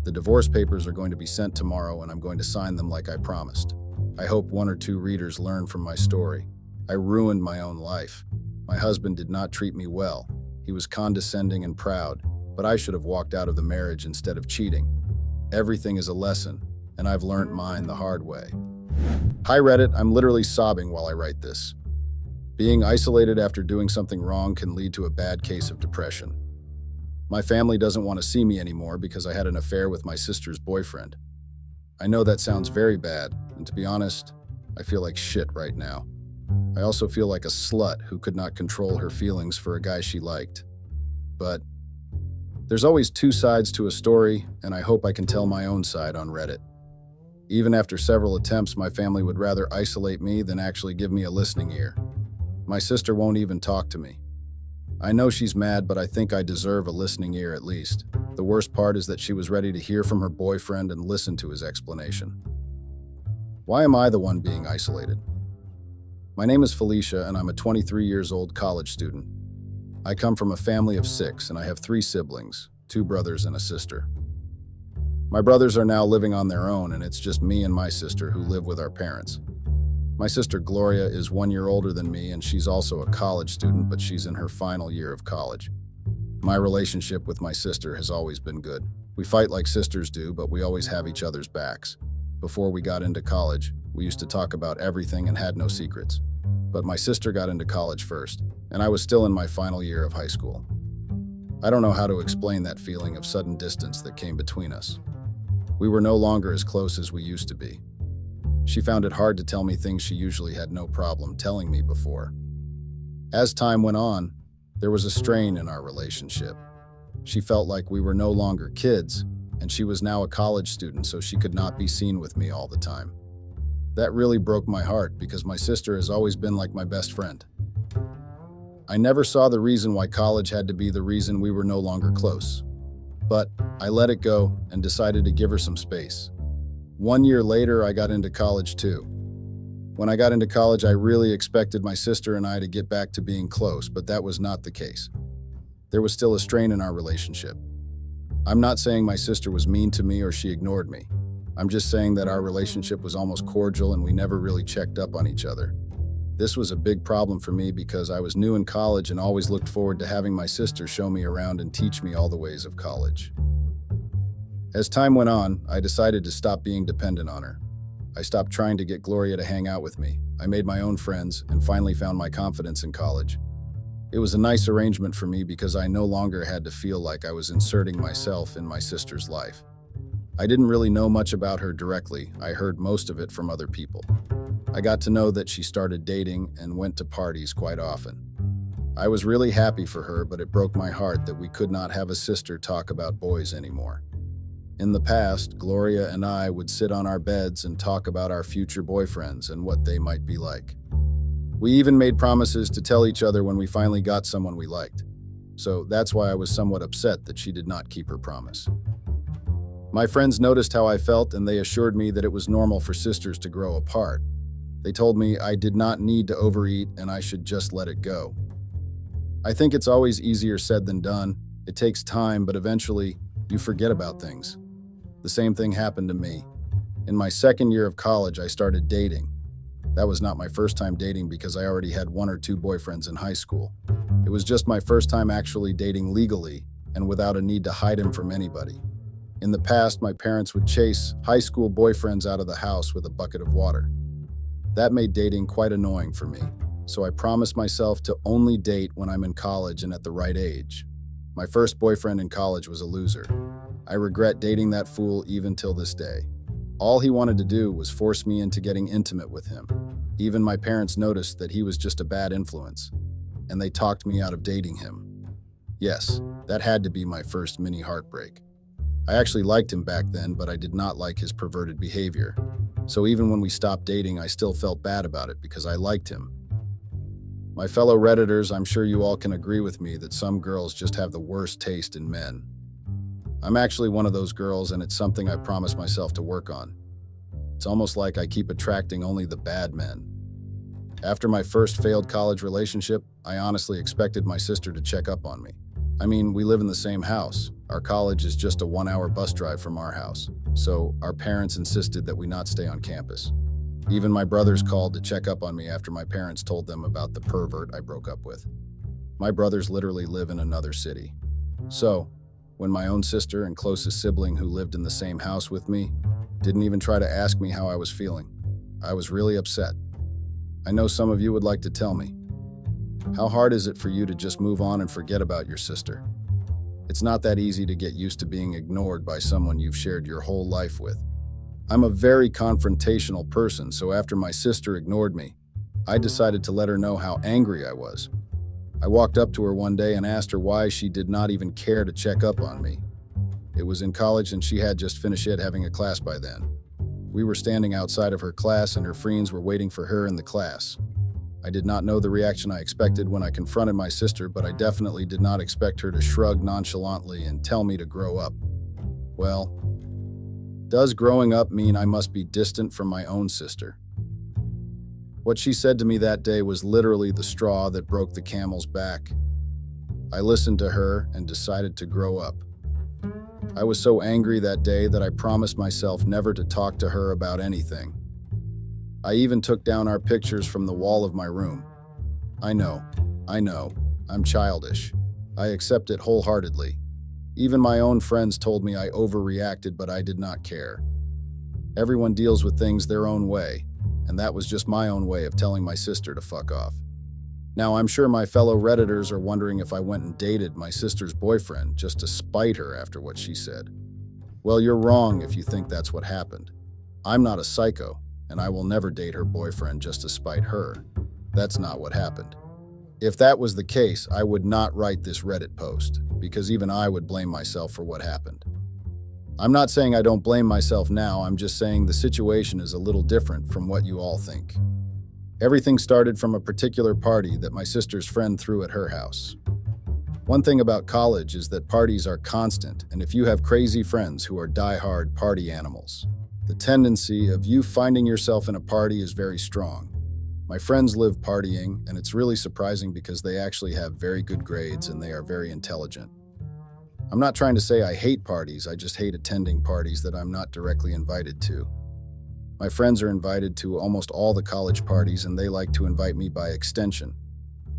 The divorce papers are going to be sent tomorrow and I'm going to sign them like I promised. I hope 1 or 2 readers learn from my story. I ruined my own life. My husband did not treat me well. He was condescending and proud, but I should have walked out of the marriage instead of cheating. Everything is a lesson, and I've learned mine the hard way. Hi Reddit, I'm literally sobbing while I write this. Being isolated after doing something wrong can lead to a bad case of depression. My family doesn't want to see me anymore because I had an affair with my sister's boyfriend. I know that sounds very bad, and to be honest, I feel like shit right now. I also feel like a slut who could not control her feelings for a guy she liked. But there's always 2 sides to a story, and I hope I can tell my own side on Reddit. Even after several attempts, my family would rather isolate me than actually give me a listening ear. My sister won't even talk to me. I know she's mad, but I think I deserve a listening ear at least. The worst part is that she was ready to hear from her boyfriend and listen to his explanation. Why am I the one being isolated? My name is Felicia, and I'm a 23 years old college student. I come from a family of 6, and I have 3 siblings, 2 brothers and a sister. My brothers are now living on their own, and it's just me and my sister who live with our parents. My sister Gloria is 1 year older than me, and she's also a college student, but she's in her final year of college. My relationship with my sister has always been good. We fight like sisters do, but we always have each other's backs. Before we got into college, we used to talk about everything and had no secrets. But my sister got into college first, and I was still in my final year of high school. I don't know how to explain that feeling of sudden distance that came between us. We were no longer as close as we used to be. She found it hard to tell me things she usually had no problem telling me before. As time went on, there was a strain in our relationship. She felt like we were no longer kids, and she was now a college student, so she could not be seen with me all the time. That really broke my heart because my sister has always been like my best friend. I never saw the reason why college had to be the reason we were no longer close. But I let it go and decided to give her some space. 1 year later, I got into college too. When I got into college, I really expected my sister and I to get back to being close, but that was not the case. There was still a strain in our relationship. I'm not saying my sister was mean to me or she ignored me. I'm just saying that our relationship was almost cordial and we never really checked up on each other. This was a big problem for me because I was new in college and always looked forward to having my sister show me around and teach me all the ways of college. As time went on, I decided to stop being dependent on her. I stopped trying to get Gloria to hang out with me. I made my own friends and finally found my confidence in college. It was a nice arrangement for me because I no longer had to feel like I was inserting myself in my sister's life. I didn't really know much about her directly. I heard most of it from other people. I got to know that she started dating and went to parties quite often. I was really happy for her, but it broke my heart that we could not have a sister talk about boys anymore. In the past, Gloria and I would sit on our beds and talk about our future boyfriends and what they might be like. We even made promises to tell each other when we finally got someone we liked. So that's why I was somewhat upset that she did not keep her promise. My friends noticed how I felt and they assured me that it was normal for sisters to grow apart. They told me I did not need to overeat and I should just let it go. I think it's always easier said than done. It takes time, but eventually you forget about things. The same thing happened to me. In my second year of college, I started dating. That was not my first time dating because I already had 1 or 2 boyfriends in high school. It was just my first time actually dating legally and without a need to hide him from anybody. In the past, my parents would chase high school boyfriends out of the house with a bucket of water. That made dating quite annoying for me. so I promised myself to only date when I'm in college and at the right age. My first boyfriend in college was a loser. I regret dating that fool even till this day. All he wanted to do was force me into getting intimate with him. Even my parents noticed that he was just a bad influence, and they talked me out of dating him. Yes, that had to be my first mini heartbreak. I actually liked him back then, but I did not like his perverted behavior. So even when we stopped dating, I still felt bad about it because I liked him. My fellow Redditors, I'm sure you all can agree with me that some girls just have the worst taste in men. I'm actually one of those girls, and it's something I promised myself to work on. It's almost like I keep attracting only the bad men. After my first failed college relationship, I honestly expected my sister to check up on me. I mean, we live in the same house. Our college is just a 1-hour bus drive from our house, so our parents insisted that we not stay on campus. Even my brothers called to check up on me after my parents told them about the pervert I broke up with. My brothers literally live in another city. So, when my own sister and closest sibling who lived in the same house with me didn't even try to ask me how I was feeling, I was really upset. I know some of you would like to tell me, how hard is it for you to just move on and forget about your sister? It's not that easy to get used to being ignored by someone you've shared your whole life with. I'm a very confrontational person, so after my sister ignored me, I decided to let her know how angry I was. I walked up to her one day and asked her why she did not even care to check up on me. It was in college and she had just finished having a class by then. We were standing outside of her class and her friends were waiting for her in the class. I did not know the reaction I expected when I confronted my sister, but I definitely did not expect her to shrug nonchalantly and tell me to grow up. Well, does growing up mean I must be distant from my own sister? What she said to me that day was literally the straw that broke the camel's back. I listened to her and decided to grow up. I was so angry that day that I promised myself never to talk to her about anything. I even took down our pictures from the wall of my room. I know, I'm childish. I accept it wholeheartedly. Even my own friends told me I overreacted, but I did not care. Everyone deals with things their own way, and that was just my own way of telling my sister to fuck off. Now, I'm sure my fellow Redditors are wondering if I went and dated my sister's boyfriend just to spite her after what she said. Well, you're wrong if you think that's what happened. I'm not a psycho, and I will never date her boyfriend just to spite her. That's not what happened. If that was the case, I would not write this Reddit post, because even I would blame myself for what happened. I'm not saying I don't blame myself now, I'm just saying the situation is a little different from what you all think. Everything started from a particular party that my sister's friend threw at her house. One thing about college is that parties are constant, and if you have crazy friends who are die-hard party animals, the tendency of you finding yourself in a party is very strong. My friends live partying, and it's really surprising because they actually have very good grades and they are very intelligent. I'm not trying to say I hate parties, I just hate attending parties that I'm not directly invited to. My friends are invited to almost all the college parties, and they like to invite me by extension.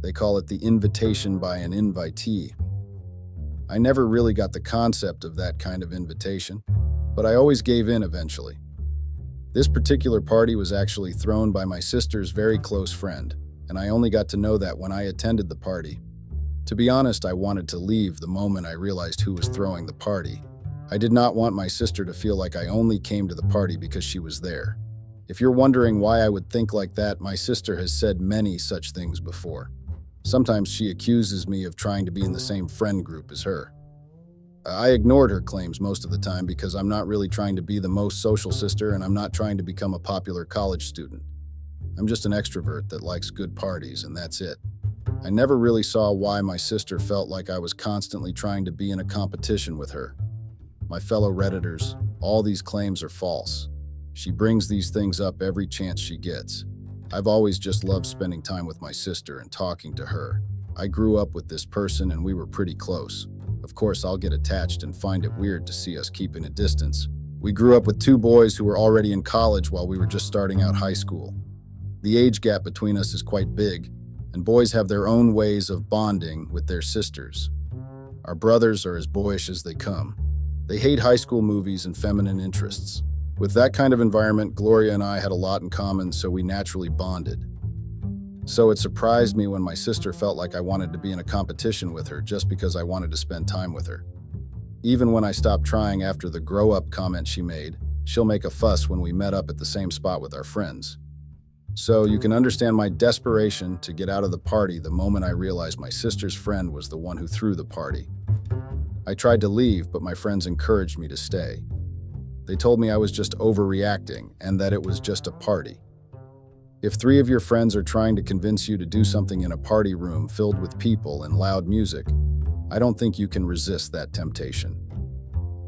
They call it the invitation by an invitee. I never really got the concept of that kind of invitation, but I always gave in eventually. This particular party was actually thrown by my sister's very close friend, and I only got to know that when I attended the party. To be honest, I wanted to leave the moment I realized who was throwing the party. I did not want my sister to feel like I only came to the party because she was there. If you're wondering why I would think like that, my sister has said many such things before. Sometimes she accuses me of trying to be in the same friend group as her. I ignored her claims most of the time because I'm not really trying to be the most social sister, and I'm not trying to become a popular college student. I'm just an extrovert that likes good parties, and that's it. I never really saw why my sister felt like I was constantly trying to be in a competition with her. My fellow Redditors, all these claims are false. She brings these things up every chance she gets. I've always just loved spending time with my sister and talking to her. I grew up with this person and we were pretty close. Of course, I'll get attached and find it weird to see us keeping a distance. We grew up with two boys who were already in college while we were just starting out high school. The age gap between us is quite big, and boys have their own ways of bonding with their sisters. Our brothers are as boyish as they come. They hate high school movies and feminine interests. With that kind of environment, Gloria and I had a lot in common, so we naturally bonded. So it surprised me when my sister felt like I wanted to be in a competition with her just because I wanted to spend time with her. Even when I stopped trying after the grow up comment she made, she'll make a fuss when we met up at the same spot with our friends. So you can understand my desperation to get out of the party the moment I realized my sister's friend was the one who threw the party. I tried to leave, but my friends encouraged me to stay. They told me I was just overreacting and that it was just a party. If 3 of your friends are trying to convince you to do something in a party room filled with people and loud music, I don't think you can resist that temptation.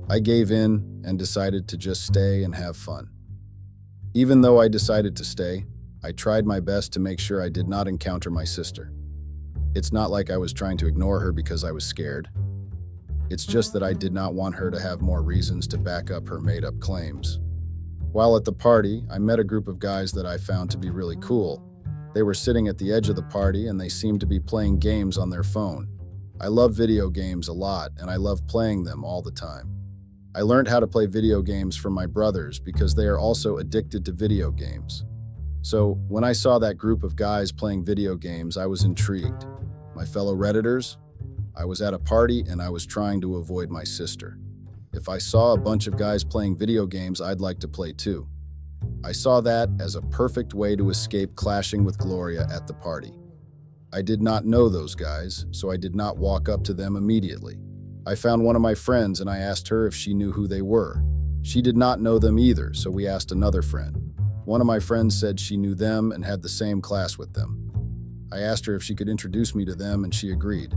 I gave in and decided to just stay and have fun. Even though I decided to stay, I tried my best to make sure I did not encounter my sister. It's not like I was trying to ignore her because I was scared. It's just that I did not want her to have more reasons to back up her made-up claims. While at the party, I met a group of guys that I found to be really cool. They were sitting at the edge of the party and they seemed to be playing games on their phone. I love video games a lot and I love playing them all the time. I learned how to play video games from my brothers because they are also addicted to video games. So when I saw that group of guys playing video games, I was intrigued. My fellow Redditors, I was at a party and I was trying to avoid my sister. If I saw a bunch of guys playing video games, I'd like to play too. I saw that as a perfect way to escape clashing with Gloria at the party. I did not know those guys, so I did not walk up to them immediately. I found one of my friends and I asked her if she knew who they were. She did not know them either, so we asked another friend. One of my friends said she knew them and had the same class with them. I asked her if she could introduce me to them and she agreed.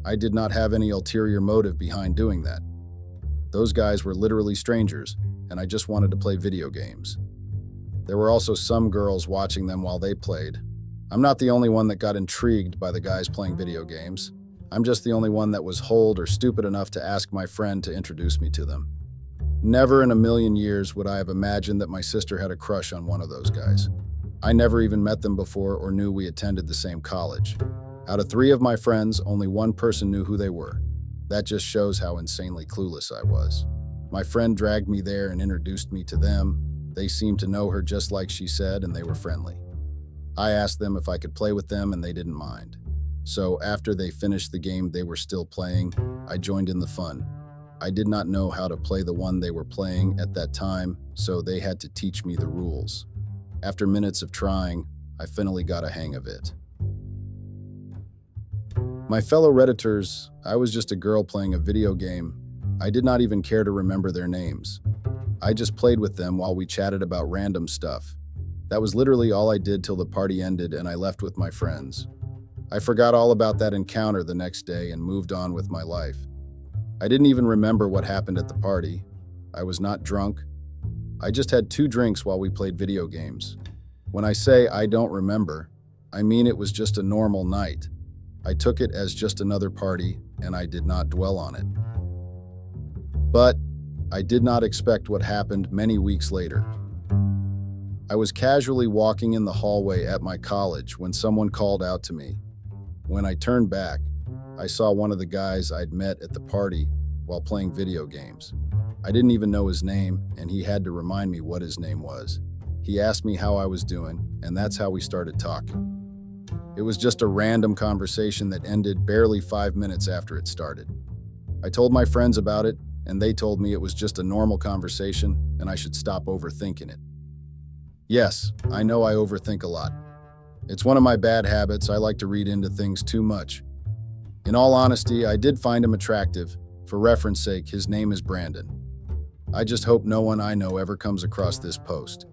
I did not have any ulterior motive behind doing that. Those guys were literally strangers, and I just wanted to play video games. There were also some girls watching them while they played. I'm not the only one that got intrigued by the guys playing video games. I'm just the only one that was old or stupid enough to ask my friend to introduce me to them. Never in a million years would I have imagined that my sister had a crush on one of those guys. I never even met them before or knew we attended the same college. Out of 3 of my friends, only one person knew who they were. That just shows how insanely clueless I was. My friend dragged me there and introduced me to them. They seemed to know her just like she said, and they were friendly. I asked them if I could play with them, and they didn't mind. So after they finished the game they were still playing, I joined in the fun. I did not know how to play the one they were playing at that time, so they had to teach me the rules. After minutes of trying, I finally got a hang of it. My fellow Redditors, I was just a girl playing a video game. I did not even care to remember their names. I just played with them while we chatted about random stuff. That was literally all I did till the party ended and I left with my friends. I forgot all about that encounter the next day and moved on with my life. I didn't even remember what happened at the party. I was not drunk. I just had 2 drinks while we played video games. When I say I don't remember, I mean it was just a normal night. I took it as just another party, and I did not dwell on it. But I did not expect what happened many weeks later. I was casually walking in the hallway at my college when someone called out to me. When I turned back, I saw one of the guys I'd met at the party while playing video games. I didn't even know his name, and he had to remind me what his name was. He asked me how I was doing, and that's how we started talking. It was just a random conversation that ended barely 5 minutes after it started. I told my friends about it, and they told me it was just a normal conversation and I should stop overthinking it. Yes, I know I overthink a lot. It's one of my bad habits. I like to read into things too much. In all honesty, I did find him attractive. For reference sake, his name is Brandon. I just hope no one I know ever comes across this post.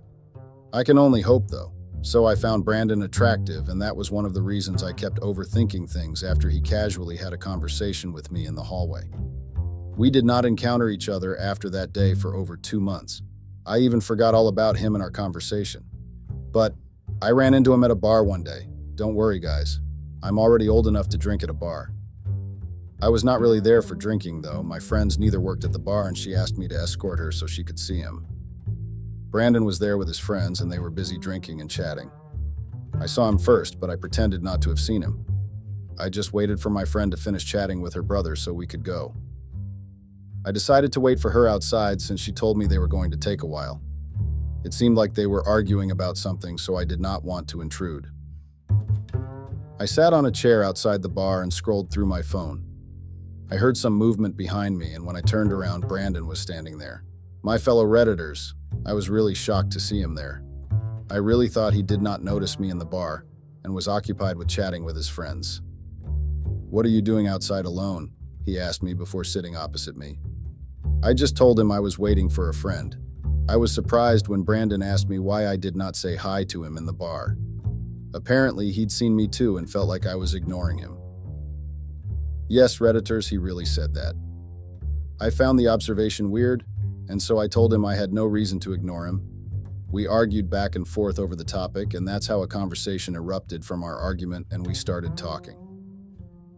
I can only hope, though. So I found Brandon attractive, and that was one of the reasons I kept overthinking things after he casually had a conversation with me in the hallway. We did not encounter each other after that day for over 2 months. I even forgot all about him in our conversation. But I ran into him at a bar one day. Don't worry, guys. I'm already old enough to drink at a bar. I was not really there for drinking, though. My friends neither worked at the bar, and she asked me to escort her so she could see him. Brandon was there with his friends, and they were busy drinking and chatting. I saw him first, but I pretended not to have seen him. I just waited for my friend to finish chatting with her brother so we could go. I decided to wait for her outside since she told me they were going to take a while. It seemed like they were arguing about something, so I did not want to intrude. I sat on a chair outside the bar and scrolled through my phone. I heard some movement behind me, and when I turned around, Brandon was standing there. My fellow Redditors, I was really shocked to see him there. I really thought he did not notice me in the bar and was occupied with chatting with his friends. "What are you doing outside alone?" he asked me before sitting opposite me. I just told him I was waiting for a friend. I was surprised when Brandon asked me why I did not say hi to him in the bar. Apparently, he'd seen me too and felt like I was ignoring him. Yes, Redditors, he really said that. I found the observation weird, and so I told him I had no reason to ignore him. We argued back and forth over the topic, and that's how a conversation erupted from our argument, and we started talking.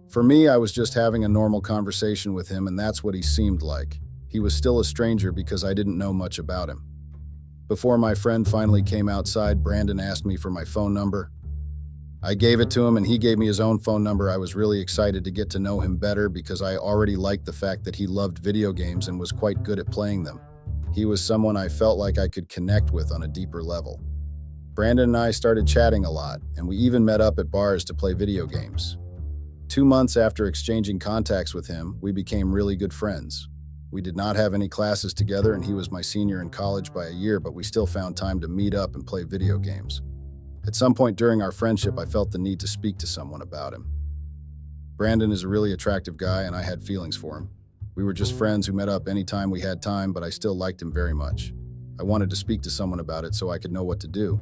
For me, I was just having a normal conversation with him, and that's what he seemed like. He was still a stranger because I didn't know much about him. Before my friend finally came outside, Brandon asked me for my phone number. I gave it to him, and he gave me his own phone number. I was really excited to get to know him better because I already liked the fact that he loved video games and was quite good at playing them. He was someone I felt like I could connect with on a deeper level. Brandon and I started chatting a lot, and we even met up at bars to play video games. 2 months after exchanging contacts with him, we became really good friends. We did not have any classes together, and he was my senior in college by a year, but we still found time to meet up and play video games. At some point during our friendship, I felt the need to speak to someone about him. Brandon is a really attractive guy, and I had feelings for him. We were just friends who met up anytime we had time, but I still liked him very much. I wanted to speak to someone about it so I could know what to do.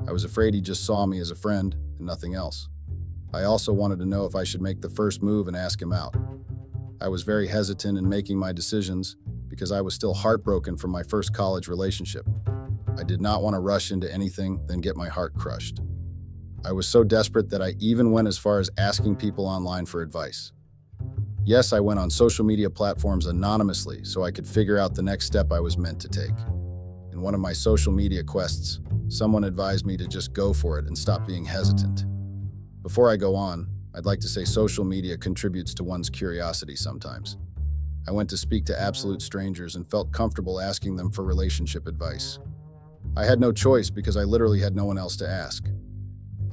I was afraid he just saw me as a friend and nothing else. I also wanted to know if I should make the first move and ask him out. I was very hesitant in making my decisions because I was still heartbroken from my first college relationship. I did not want to rush into anything, then get my heart crushed. I was so desperate that I even went as far as asking people online for advice. Yes, I went on social media platforms anonymously so I could figure out the next step I was meant to take. In one of my social media quests, someone advised me to just go for it and stop being hesitant. Before I go on, I'd like to say social media contributes to one's curiosity sometimes. I went to speak to absolute strangers and felt comfortable asking them for relationship advice. I had no choice because I literally had no one else to ask.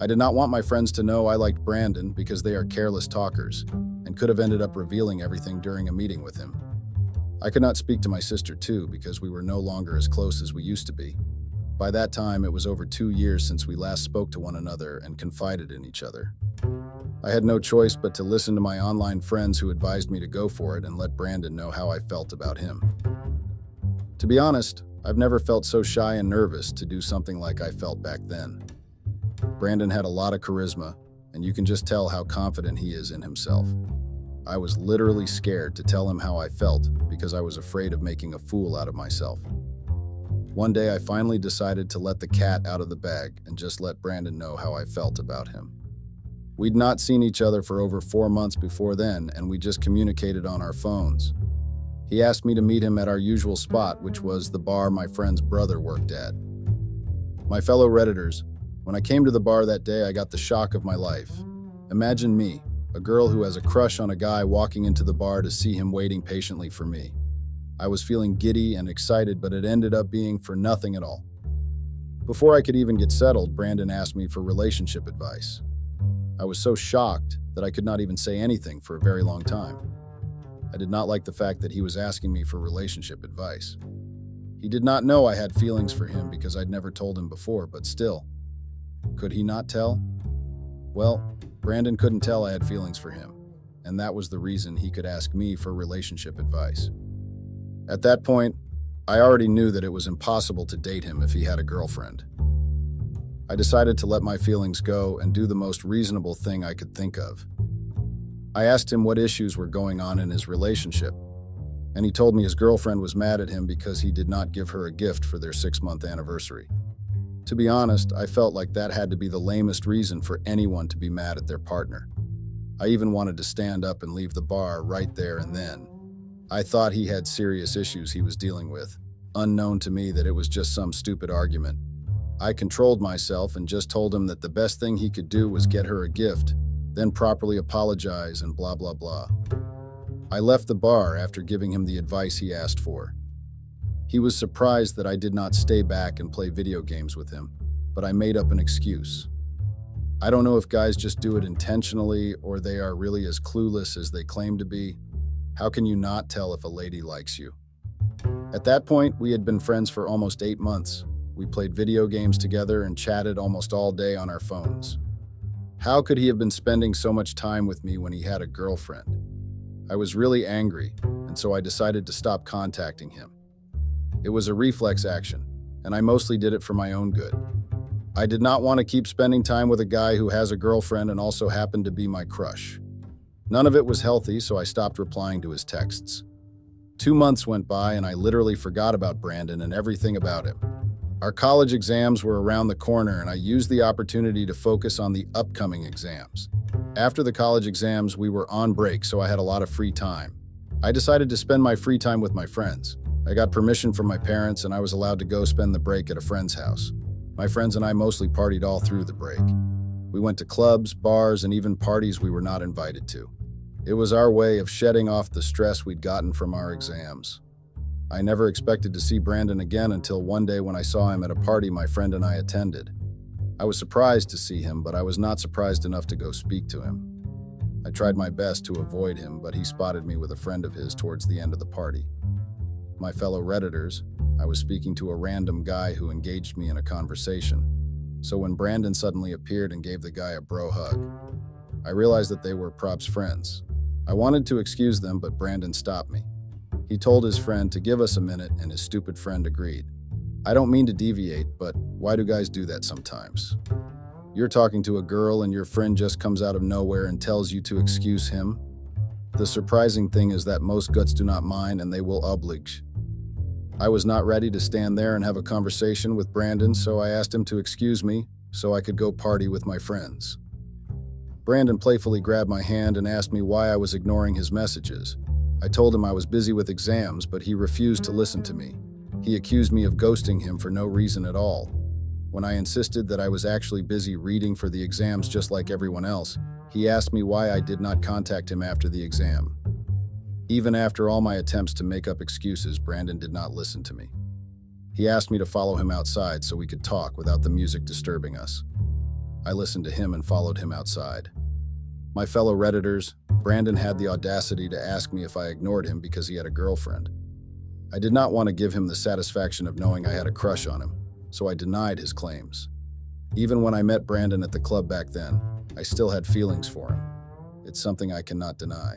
I did not want my friends to know I liked Brandon because they are careless talkers and could have ended up revealing everything during a meeting with him. I could not speak to my sister too because we were no longer as close as we used to be. By that time, it was over 2 years since we last spoke to one another and confided in each other. I had no choice but to listen to my online friends who advised me to go for it and let Brandon know how I felt about him. To be honest, I've never felt so shy and nervous to do something like I felt back then. Brandon had a lot of charisma, and you can just tell how confident he is in himself. I was literally scared to tell him how I felt because I was afraid of making a fool out of myself. One day I finally decided to let the cat out of the bag and just let Brandon know how I felt about him. We'd not seen each other for over 4 months before then, and we just communicated on our phones. He asked me to meet him at our usual spot, which was the bar my friend's brother worked at. My fellow Redditors, when I came to the bar that day, I got the shock of my life. Imagine me, a girl who has a crush on a guy, walking into the bar to see him waiting patiently for me. I was feeling giddy and excited, but it ended up being for nothing at all. Before I could even get settled, Brandon asked me for relationship advice. I was so shocked that I could not even say anything for a very long time. I did not like the fact that he was asking me for relationship advice. He did not know I had feelings for him because I'd never told him before, but still. Could he not tell? Well, Brandon couldn't tell I had feelings for him, and that was the reason he could ask me for relationship advice. At that point, I already knew that it was impossible to date him if he had a girlfriend. I decided to let my feelings go and do the most reasonable thing I could think of. I asked him what issues were going on in his relationship, and he told me his girlfriend was mad at him because he did not give her a gift for their 6-month anniversary. To be honest, I felt like that had to be the lamest reason for anyone to be mad at their partner. I even wanted to stand up and leave the bar right there and then. I thought he had serious issues he was dealing with, unknown to me that it was just some stupid argument. I controlled myself and just told him that the best thing he could do was get her a gift, then properly apologize and blah blah blah. I left the bar after giving him the advice he asked for. He was surprised that I did not stay back and play video games with him, but I made up an excuse. I don't know if guys just do it intentionally or they are really as clueless as they claim to be. How can you not tell if a lady likes you? At that point, we had been friends for almost 8 months. We played video games together and chatted almost all day on our phones. How could he have been spending so much time with me when he had a girlfriend? I was really angry, and so I decided to stop contacting him. It was a reflex action, and I mostly did it for my own good. I did not want to keep spending time with a guy who has a girlfriend and also happened to be my crush. None of it was healthy, so I stopped replying to his texts. 2 months went by and I literally forgot about Brandon and everything about him. Our college exams were around the corner and I used the opportunity to focus on the upcoming exams. After the college exams, we were on break, so I had a lot of free time. I decided to spend my free time with my friends. I got permission from my parents and I was allowed to go spend the break at a friend's house. My friends and I mostly partied all through the break. We went to clubs, bars, and even parties we were not invited to. It was our way of shedding off the stress we'd gotten from our exams. I never expected to see Brandon again until one day when I saw him at a party my friend and I attended. I was surprised to see him, but I was not surprised enough to go speak to him. I tried my best to avoid him, but he spotted me with a friend of his towards the end of the party. My fellow Redditors, I was speaking to a random guy who engaged me in a conversation. So when Brandon suddenly appeared and gave the guy a bro hug, I realized that they were Prop's friends. I wanted to excuse them, but Brandon stopped me. He told his friend to give us a minute, and his stupid friend agreed. I don't mean to deviate, but why do guys do that sometimes? You're talking to a girl and your friend just comes out of nowhere and tells you to excuse him? The surprising thing is that most guts do not mind and they will oblige. I was not ready to stand there and have a conversation with Brandon, so I asked him to excuse me so I could go party with my friends. Brandon playfully grabbed my hand and asked me why I was ignoring his messages. I told him I was busy with exams, but he refused to listen to me. He accused me of ghosting him for no reason at all. When I insisted that I was actually busy reading for the exams just like everyone else, he asked me why I did not contact him after the exam. Even after all my attempts to make up excuses, Brandon did not listen to me. He asked me to follow him outside so we could talk without the music disturbing us. I listened to him and followed him outside. My fellow Redditors, Brandon had the audacity to ask me if I ignored him because he had a girlfriend. I did not want to give him the satisfaction of knowing I had a crush on him, so I denied his claims. Even when I met Brandon at the club back then, I still had feelings for him. It's something I cannot deny.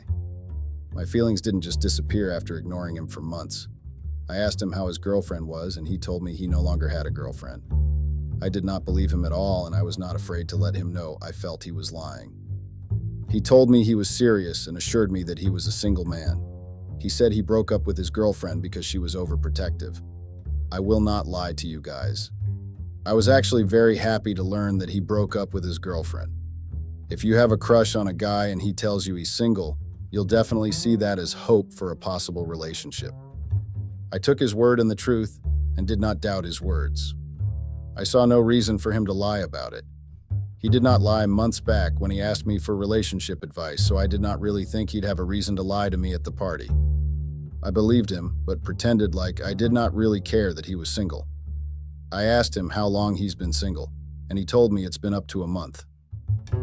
My feelings didn't just disappear after ignoring him for months. I asked him how his girlfriend was, and he told me he no longer had a girlfriend. I did not believe him at all, and I was not afraid to let him know I felt he was lying. He told me he was serious and assured me that he was a single man. He said he broke up with his girlfriend because she was overprotective. I will not lie to you guys. I was actually very happy to learn that he broke up with his girlfriend. If you have a crush on a guy and he tells you he's single, you'll definitely see that as hope for a possible relationship. I took his word and the truth and did not doubt his words. I saw no reason for him to lie about it. He did not lie months back when he asked me for relationship advice, so I did not really think he'd have a reason to lie to me at the party. I believed him, but pretended like I did not really care that he was single. I asked him how long he's been single, and he told me it's been up to a month.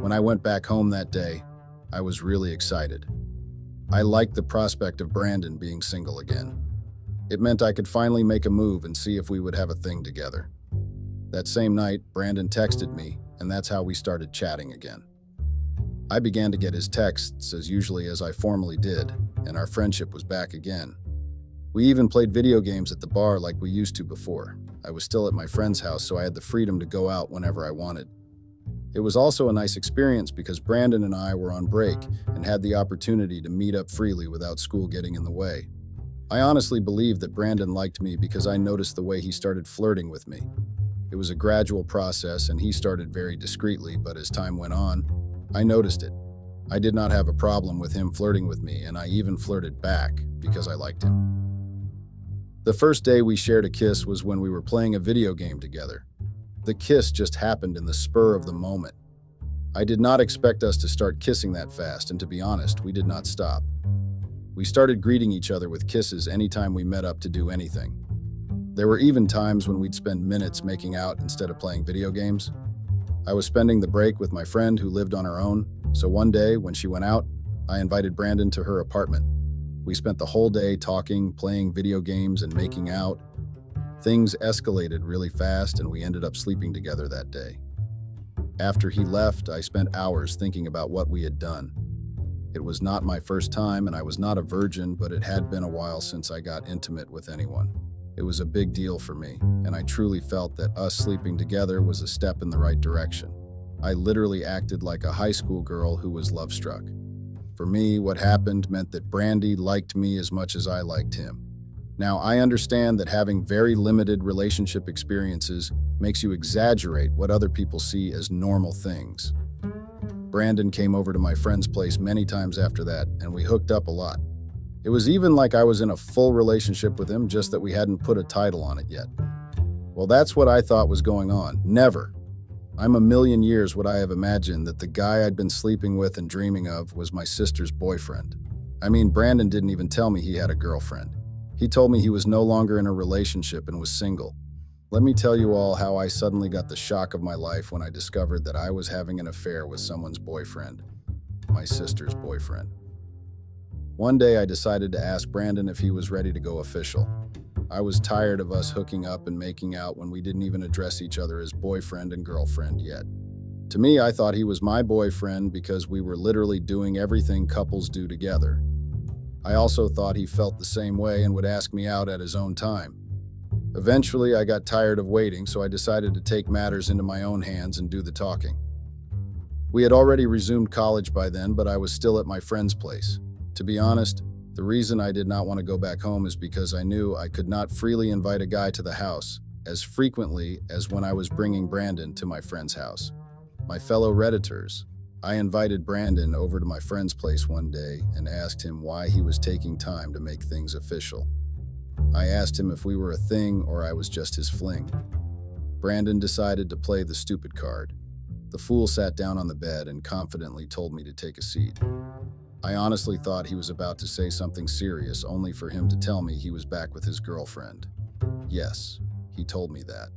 When I went back home that day, I was really excited. I liked the prospect of Brandon being single again. It meant I could finally make a move and see if we would have a thing together. That same night, Brandon texted me, and that's how we started chatting again. I began to get his texts as usually as I formerly did, and our friendship was back again. We even played video games at the bar like we used to before. I was still at my friend's house, so I had the freedom to go out whenever I wanted. It was also a nice experience because Brandon and I were on break and had the opportunity to meet up freely without school getting in the way. I honestly believe that Brandon liked me because I noticed the way he started flirting with me. It was a gradual process and he started very discreetly, but as time went on, I noticed it. I did not have a problem with him flirting with me, and I even flirted back because I liked him. The first day we shared a kiss was when we were playing a video game together. The kiss just happened in the spur of the moment. I did not expect us to start kissing that fast, and to be honest, we did not stop. We started greeting each other with kisses anytime we met up to do anything. There were even times when we'd spend minutes making out instead of playing video games. I was spending the break with my friend who lived on her own, so one day when she went out, I invited Brandon to her apartment. We spent the whole day talking, playing video games, and making out. Things escalated really fast, and we ended up sleeping together that day. After he left, I spent hours thinking about what we had done. It was not my first time, and I was not a virgin, but it had been a while since I got intimate with anyone. It was a big deal for me, and I truly felt that us sleeping together was a step in the right direction. I literally acted like a high school girl who was love-struck. For me, what happened meant that Brandy liked me as much as I liked him. Now, I understand that having very limited relationship experiences makes you exaggerate what other people see as normal things. Brandon came over to my friend's place many times after that, and we hooked up a lot. It was even like I was in a full relationship with him, just that we hadn't put a title on it yet. Well, that's what I thought was going on. Never. I'm a million years would I have imagined that the guy I'd been sleeping with and dreaming of was my sister's boyfriend. I mean, Brandon didn't even tell me he had a girlfriend. He told me he was no longer in a relationship and was single. Let me tell you all how I suddenly got the shock of my life when I discovered that I was having an affair with someone's boyfriend, my sister's boyfriend. One day I decided to ask Brandon if he was ready to go official. I was tired of us hooking up and making out when we didn't even address each other as boyfriend and girlfriend yet. To me, I thought he was my boyfriend because we were literally doing everything couples do together. I also thought he felt the same way and would ask me out at his own time. Eventually, I got tired of waiting, so I decided to take matters into my own hands and do the talking. We had already resumed college by then, but I was still at my friend's place. To be honest, the reason I did not want to go back home is because I knew I could not freely invite a guy to the house as frequently as when I was bringing Brandon to my friend's house. My fellow Redditors, I invited Brandon over to my friend's place one day and asked him why he was taking time to make things official. I asked him if we were a thing or I was just his fling. Brandon decided to play the stupid card. The fool sat down on the bed and confidently told me to take a seat. I honestly thought he was about to say something serious, only for him to tell me he was back with his girlfriend. Yes, he told me that.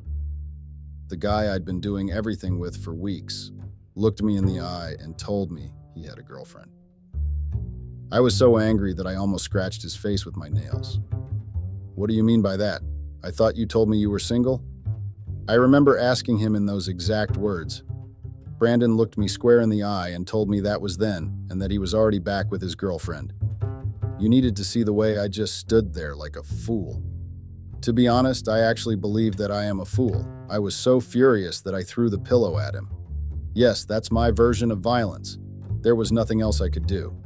The guy I'd been doing everything with for weeks looked me in the eye and told me he had a girlfriend. I was so angry that I almost scratched his face with my nails. What do you mean by that? I thought you told me you were single? I remember asking him in those exact words. Brandon looked me square in the eye and told me that was then, and that he was already back with his girlfriend. You needed to see the way I just stood there like a fool. To be honest, I actually believed that I am a fool. I was so furious that I threw the pillow at him. Yes, that's my version of violence. There was nothing else I could do.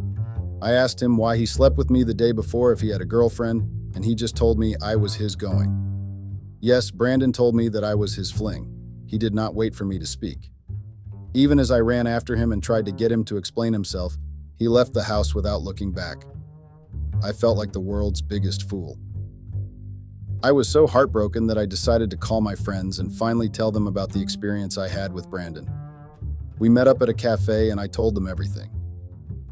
I asked him why he slept with me the day before if he had a girlfriend, and he just told me I was his going. Yes, Brandon told me that I was his fling. He did not wait for me to speak. Even as I ran after him and tried to get him to explain himself, he left the house without looking back. I felt like the world's biggest fool. I was so heartbroken that I decided to call my friends and finally tell them about the experience I had with Brandon. We met up at a cafe and I told them everything.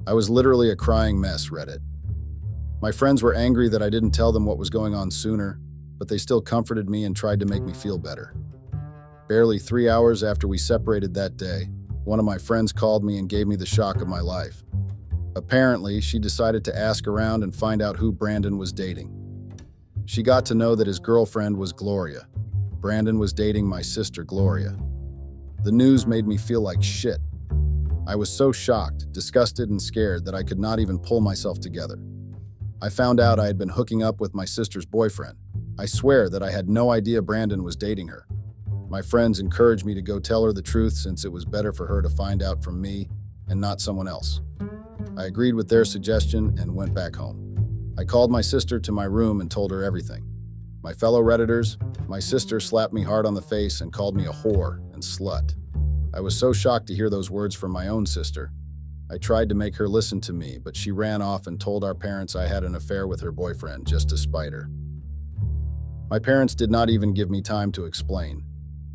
I was literally a crying mess, Reddit. My friends were angry that I didn't tell them what was going on sooner, but they still comforted me and tried to make me feel better. Barely 3 hours after we separated that day, one of my friends called me and gave me the shock of my life. Apparently, she decided to ask around and find out who Brandon was dating. She got to know that his girlfriend was Gloria. Brandon was dating my sister, Gloria. The news made me feel like shit. I was so shocked, disgusted, and scared that I could not even pull myself together. I found out I had been hooking up with my sister's boyfriend. I swear that I had no idea Brandon was dating her. My friends encouraged me to go tell her the truth since it was better for her to find out from me and not someone else. I agreed with their suggestion and went back home. I called my sister to my room and told her everything. My fellow Redditors, my sister slapped me hard on the face and called me a whore and slut. I was so shocked to hear those words from my own sister. I tried to make her listen to me, but she ran off and told our parents I had an affair with her boyfriend just to spite her. My parents did not even give me time to explain.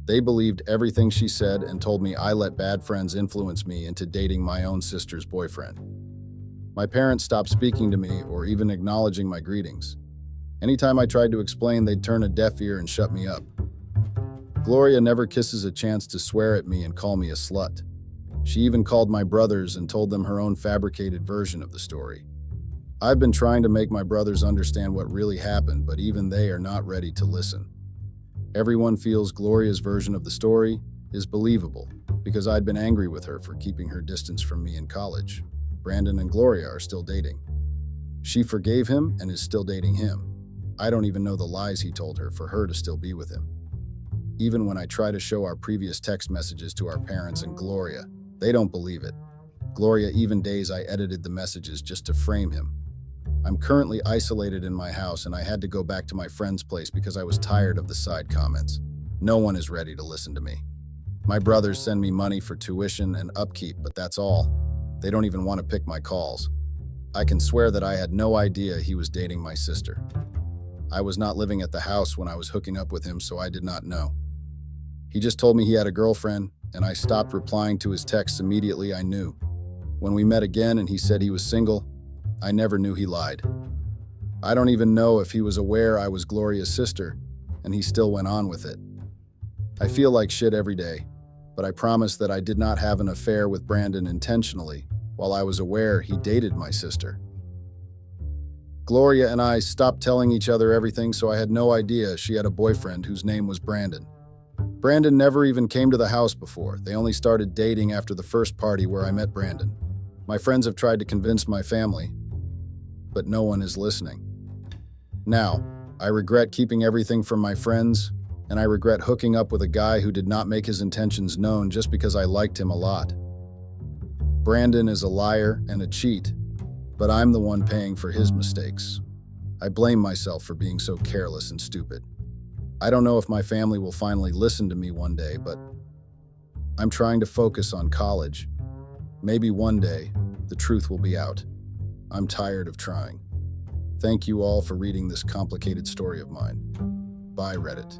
They believed everything she said and told me I let bad friends influence me into dating my own sister's boyfriend. My parents stopped speaking to me or even acknowledging my greetings. Anytime I tried to explain, they'd turn a deaf ear and shut me up. Gloria never kisses a chance to swear at me and call me a slut. She even called my brothers and told them her own fabricated version of the story. I've been trying to make my brothers understand what really happened, but even they are not ready to listen. Everyone feels Gloria's version of the story is believable because I'd been angry with her for keeping her distance from me in college. Brandon and Gloria are still dating. She forgave him and is still dating him. I don't even know the lies he told her for her to still be with him. Even when I try to show our previous text messages to our parents and Gloria, they don't believe it. Gloria even days I edited the messages just to frame him. I'm currently isolated in my house and I had to go back to my friend's place because I was tired of the side comments. No one is ready to listen to me. My brothers send me money for tuition and upkeep, but that's all. They don't even want to pick my calls. I can swear that I had no idea he was dating my sister. I was not living at the house when I was hooking up with him, so I did not know. He just told me he had a girlfriend, and I stopped replying to his texts immediately I knew. When we met again and he said he was single, I never knew he lied. I don't even know if he was aware I was Gloria's sister, and he still went on with it. I feel like shit every day, but I promise that I did not have an affair with Brandon intentionally, while I was aware he dated my sister. Gloria and I stopped telling each other everything, so I had no idea she had a boyfriend whose name was Brandon. Brandon never even came to the house before. They only started dating after the first party where I met Brandon. My friends have tried to convince my family, but no one is listening. Now, I regret keeping everything from my friends, and I regret hooking up with a guy who did not make his intentions known just because I liked him a lot. Brandon is a liar and a cheat, but I'm the one paying for his mistakes. I blame myself for being so careless and stupid. I don't know if my family will finally listen to me one day, but I'm trying to focus on college. Maybe one day, the truth will be out. I'm tired of trying. Thank you all for reading this complicated story of mine. Bye, Reddit.